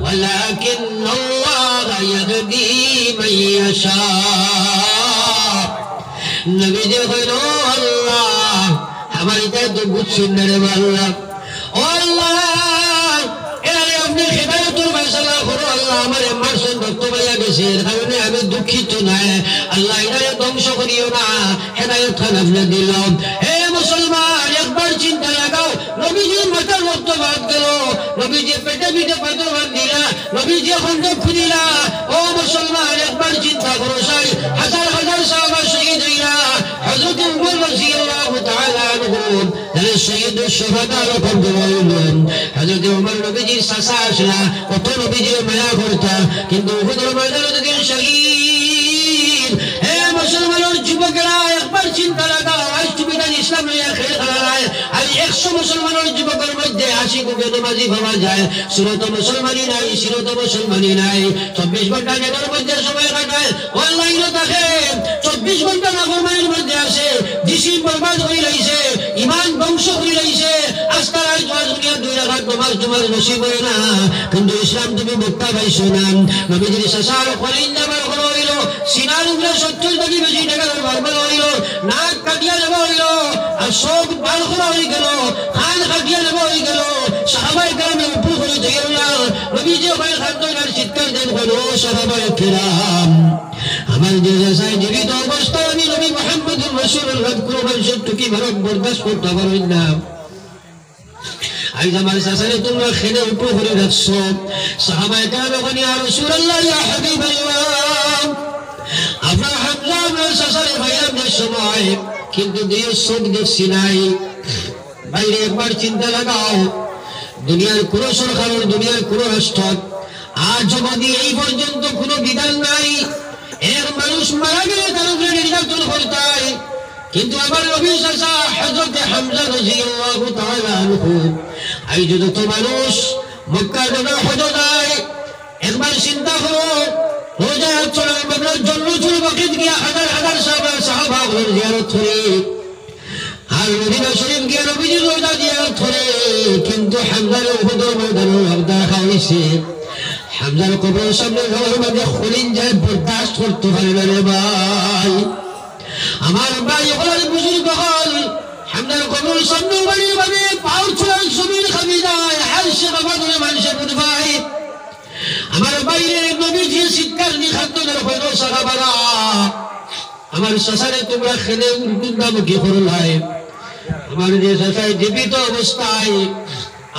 A: ওয়ালাকিন আল্লাহ ইয়াহদি মান ইয়াশা নবীজি কইলো আল্লাহ আমার এটা তো বুঝছেন না রে আল্লাহ ও আল্লাহ এর আপনি হিদায়াতুল ফায়সালা করো আল্লাহ আমার মারসন ভক্ত ভাইয়া গেছে এর কারণে আমি দুঃখিত না আল্লাহ এটা ধ্বংস করিও না হিদায়াত খান আপনি দিলাম হে মুসলমান একবার চিন্তা লাগাও নবীজির মাথার রক্ত বাদ গেল নবীজি পেটে পিঠে পাথর বাদ দিলা নবীজি খন্ডক খুলিলা ও মুসলমান একবার চিন্তা করো সাই হাজার হাজার সাহাবা শহীদ হইলা হযরত উমর রাদিয়াল্লাহু তাআলা আনহু তাহলে শহীদুল শুহাদা রকম হইলেন হযরত উমর নবীজির চাচা আসলা কত নবীজির মায়া করতা কিন্তু উহুদের ময়দানে যখন শহীদ হে মুসলমানের যুবকেরা একবার চিন্তা লাগাও আজ তুমি না ইসলাম লইয়া খেল খেলায় আজ 100 মুসলমানের যুবকের মধ্যে 80 কোটি নামাজি পাওয়া যায় সুরত মুসলমানই নাই সিরত মুসলমানই নাই 24 ঘন্টা নেতার মধ্যে সময় কাটায় অনলাইনে থাকে 24 ঘন্টা নাফরমানির মধ্যে আসে দিশি বরবাদ হয়ে রইছে ঈমান ধ্বংস হয়ে রইছে আজকাল আজ দুনিয়া 2 রাকাত নামাজ তোমার নসিব হয় না কিন্তু ইসলাম তুমি মুক্তা পাইছো না নবীজির সাসার খলিন্দা বার হইল সিনার উপরে 70 কোটি বেশি টাকার বারবার হইল নাক কাটিয়া নেওয়া হইল আর সব বার করা হয়ে গেল খান কাটিয়া নেওয়া হয়ে গেল সাহাবায়ে কেরামের উপর করে দিয়ে গেল নবীজি ওই খাদ্যের চিৎকার দেন হলো সাহাবায়ে কেরাম আমার যে জায়গায় জীবিত অবস্থায় আমি নবী মুহাম্মদুর রাসূলুল্লাহ কুরবান সত্য কি ভারত বরদাস্ত করতে পারবেন না আজ আমার সাসারে তোমরা খেলে উপর করে রাখছো সাহাবায়ে কেরাম বলেন ইয়া রাসূলুল্লাহ ইয়া হাবিবাল্লাহ আপনার হামজা আপনার সাসারে ভাইয়াদের সময় কিন্তু দিয়ে চোখ দেখছি নাই বাইরে একবার চিন্তা লাগাও দুনিয়ার কোন সরকারের দুনিয়ার কোন রাষ্ট্র আজ অবধি এই পর্যন্ত কোন বিধান নাই এক মানুষ মারা গেলে তার উপরে নির্যাতন করতে হয় কিন্তু আমার নবী চাচা হযরত হামজা রাদিয়াল্লাহু তাআলা আনহু এই যত মানুষ মক্কা থেকে হজ যায় একবার চিন্তা করো রোজা চলার বদলে জন্নতুল বাকিত গিয়া হাজার হাজার সাহাবা জিয়ারত করে আর মদিনা শরীফ গিয়া নবীজির রোজা জিয়ারত করে কিন্তু হামজার উহুদের ময়দানে আবদা খাইছে হামজার কবরের সামনে যাওয়ার মধ্যে খলিন যায় বরদাস্ত করতে পারে না রে ভাই আমার ভাই ওখানে বুজুর্গ হল হামজার কবরের সামনে বাড়ি বাড়ি পাও ছড়াই জমিন খাবি যায় হাসে বাবা ধরে মানুষের মধ্যে ভাই আমার বাইরে নবীজি চিৎকার নিখান্তদের হইল সাহাবারা আমার শাসারে তোমরা খেলে উর্দুন্দামুখী করলাই আমার যে শাসায় জীবিত অবস্থায়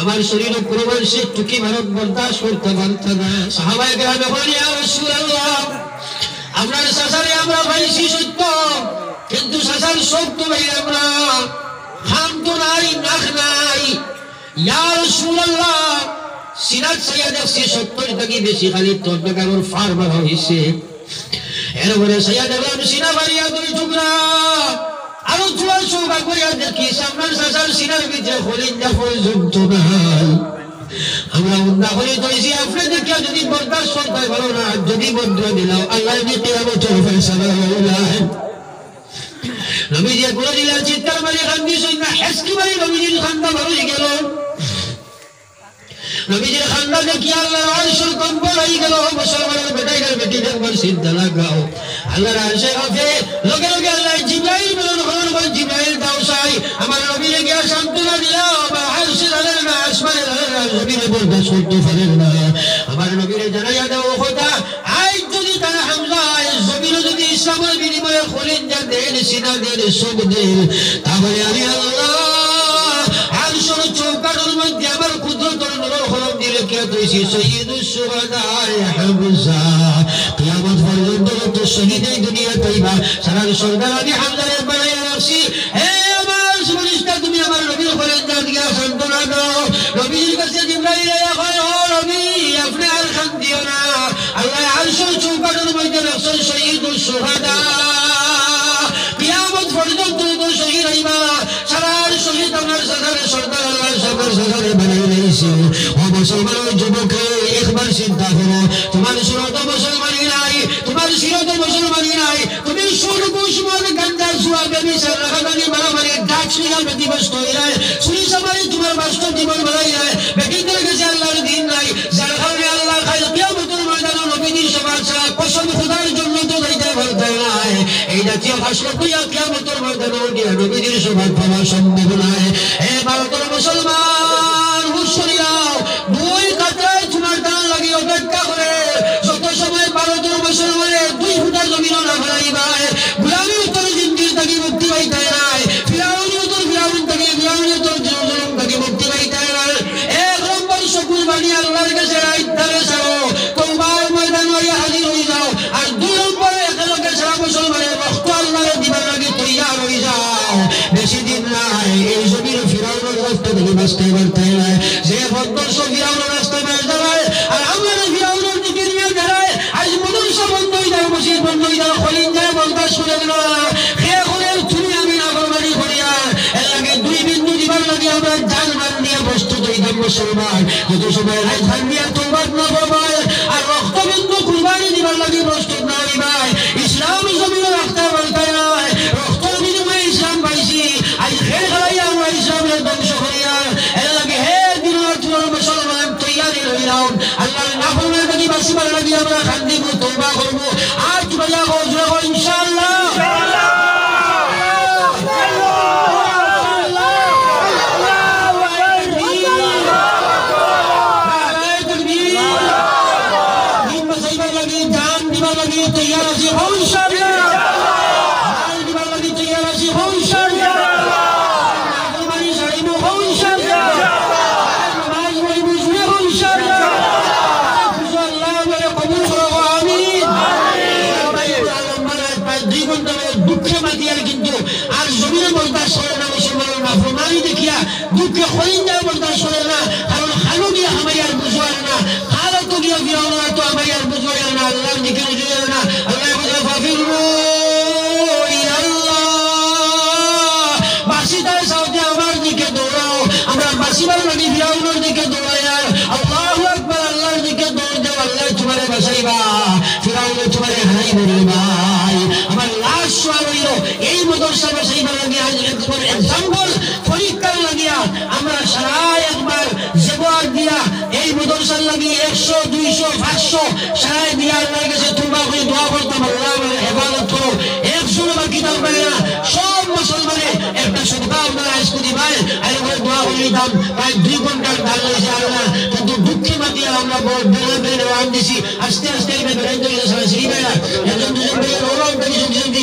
A: আমার শরীরে প্রবল সে টুকি ভারত বরদাস্ত করতে পারত না সাহাবায়ে কেরাম বলেন ইয়া রাসূলুল্লাহ আপনার শাসারে আমরা পাইছি সত্য কিন্তু শাসার সত্য ভাই আমরা খাম তো নাই নাখ নাই ইয়া রাসূলুল্লাহ সিরাজ সাইয়া দেখছি 70 থেকে বেশি খালি তোর কারণ ফার্মার হইছে এরপরে সাইয়া দেখলাম সিনা বাড়িয়া দুই টুকরা আরো চুয়াল সৌভাগ করিয়া দেখি সামনের শাসার সিনার ভিতরে খলিন্দা পর্যন্ত নাই আমরা উন্না করে তৈছি আপনি দেখে যদি বরদাস্ত করতে পারো না, যদি বন্ধ দিলাও আল্লাহ যদি কিয়ামতের ফয়সালা হইলাম। নবীজি বলে দিলেন চিৎকার মারি কান্দি সইনা হেসকি মারি নবীজির খান্দা ভরে গেল। নবীজির খান্দা দেখি আল্লাহর আরশের কম্পন হয়ে গেল। মুসলমানের বেটাইদের বেটি দেখবার চিন্তা লাগাও আল্লাহর আরশে কাঁপে। লগে লগে আল্লাহ জিবরাইল বলেন হরণ করে জিবরাইল দাও চাই আমার নবীরে গিয়া সান্ত্বনা দিলাও। আমার আরশের আলের না আসমানের আলের না নবীরে বরদাস্ত করতে পারেন না। আমার নবীরে জানাইয়া দাও কথা আজ যদি তারা হামলা জমিনে যদি ইসলামের বিনিময়ে খলিল দেন সিনা দেন সব দেন তাহলে আমি আল্লাহ আরশের চৌকাঠের মধ্যে আমার কুদরতের নূরের কলম দিয়ে কে তুইছি সৈয়দুস শুহাদা হামজা। কিয়ামত পর্যন্ত তো শহীদ এই দুনিয়া তৈবা সারা সরদার আমি হামজারে বানাইয়া রাখছি। হে আমার সুরিস্তা তুমি আমার নবীর খলিল দিয়া সান্ত্বনা দাও। নবীর কাছে জিবরাইল কয় ও নবী আপনি আর খান দিও না, আল্লাহ আরশের চৌকাঠের মধ্যে রাখছেন সৈয়দুস শুহাদা। কিয়ামত পর্যন্ত তো শহীদ হইবা সারা শহীদ আমার সাধারণ সরদার আল্লাহ সবার সাধারণ বানিয়ে নিয়েছে। ও মুসলমান যুবক একবার চিন্তা করো তোমার সুরত মুসলমানি নাই, তোমার সিরত মুসলমানি নাই, তুমি সুরকুশ মন গান্ডার সুয়া বেবি সারাখানি মারামারি ডাচ নিগাল ব্যতিব্যস্ত হয়ে যায় সুরি সামারি তোমার বাস্তব জীবন বাড়াই যায় ব্যক্তিদের কাছে আল্লাহর দিন নাই যার কারণে আল্লাহ খাই কিয়ামতের ময়দানে নবীজির সবার ছাড়া কসম খোদার জন্য তো যাইতে পারতে নাই। এই জাতীয় হাসর কইয়া কিয়ামতের ময়দানে উঠিয়া নবীজির সবার পাওয়া সম্ভব নয়। হে ভারতের মুসলমান হুঁশিয়ার দুই কাতায় তোমার দান লাগি অপেক্ষা করে যত সময় ভারতের মুসলমানের দুই ফুটা জমিনও না ফেলাইবাই গুলামির উত্তর জিন্দির তাকে মুক্তি পাইতে নাই, ফিরাউনি উত্তর ফিরাউন থেকে ফিরাউনি উত্তর জুলুম থেকে মুক্তি পাইতে নাই। এক নম্বর শকুর বাণী আল্লাহর কাছে রাইতারে ছাড়ো তোমার ময়দান হইয়া হাজির হয়ে যাও। আর দুই নম্বরে একেলগে সারা মুসলমানের রক্ত আল্লাহরে দিবার লাগে তৈয়ার হয়ে যাও। বেশি দিন নাই এই জমির ফিরাউনের রাস্তা থেকে বাঁচতে পারতে নাই। যে বদর্শ ফিরাউনের রাস্তায় বেশ দাঁড়ায় আর আমরা ফিরাউনের দিকে নিয়ে দাঁড়ায় আজ মদরসা বন্ধ হয়ে যায়, মসজিদ বন্ধ হয়ে যায়, খলিল যায় বলতাস করে দিল খেয়ে করে তুমি আমি না করবানি করিয়া এর লাগে দুই বিন্দু দিবার লাগে আমরা জান মান দিয়ে প্রস্তুত হইতাম মুসলমান। কত সময় রাত ভান দিয়া তোবাত না করবাই আর রক্তবিন্দু কুরবানি দিবার লাগে প্রস্তুত না হইবাই। ইসলাম জমিনে রাখতে বলতে নাই, রক্ত বিনিময়ে ইসলাম পাইছি আজ খেয়ে খেলাইয়া আমরা ইসলামের ধ্বংস করিয়া এর লাগে হে দিনের তোমার মুসলমান তৈয়ারি রইলাম। আল্লাহর নাফরমানি থেকে বাঁচিবার লাগে আমরা খান্দিব তওবা করব আর তোমরা করব ইনশাআল্লাহ। দুঃখে হরিণ যায় বরদাস্ত করে না, কারণ খালো গিয়া আমায় আর বুঝবার না, খালো তো গিয়া ফিরাও না তো আমায় আর বুঝবার না, আল্লাহর দিকে রুজু না। আল্লাহ বলে ফাফিরু ইলাল্লাহ, বাসিতায় সাউতে আমার দিকে দৌড়াও। আমরা বাসিবার লাগি ফিরাউনের দিকে দৌড়াই আর আল্লাহু আকবার আল্লাহর দিকে দৌড় দেও। আল্লাহ তোমারে বাঁচাইবা, ফিরাউনে তোমারে হারাই বলি ভাই। আমার লাশ সোয়াল হইল এই মদরসা বাঁচাইবার লাগে আজ একবার এক্সাম্পল পরীক্ষার লাগিয়া আমরা সারা একবার জেবার দিয়া এই মদরসার লাগি 100 200 500 সারাই দিয়া আল্লাহর কাছে তোবা করে দোয়া করতাম আল্লাহ আমার হেফাজত করো। 100 বাকি থাকবে না, সব মুসলমানে একটা সদকা আমরা আজ করি ভাই আর একবার দোয়া করে দিতাম প্রায় 2 ঘন্টার কাজ হয়েছে আল্লাহ। কিন্তু দুঃখে মাতিয়া আমরা বেড়ে বেড়ে রান দিছি আস্তে আস্তে এই বেড়ে ধরে সারা শ্রী বেড়া একজন দুজন বেড়ে রোলাম থেকে শুনছি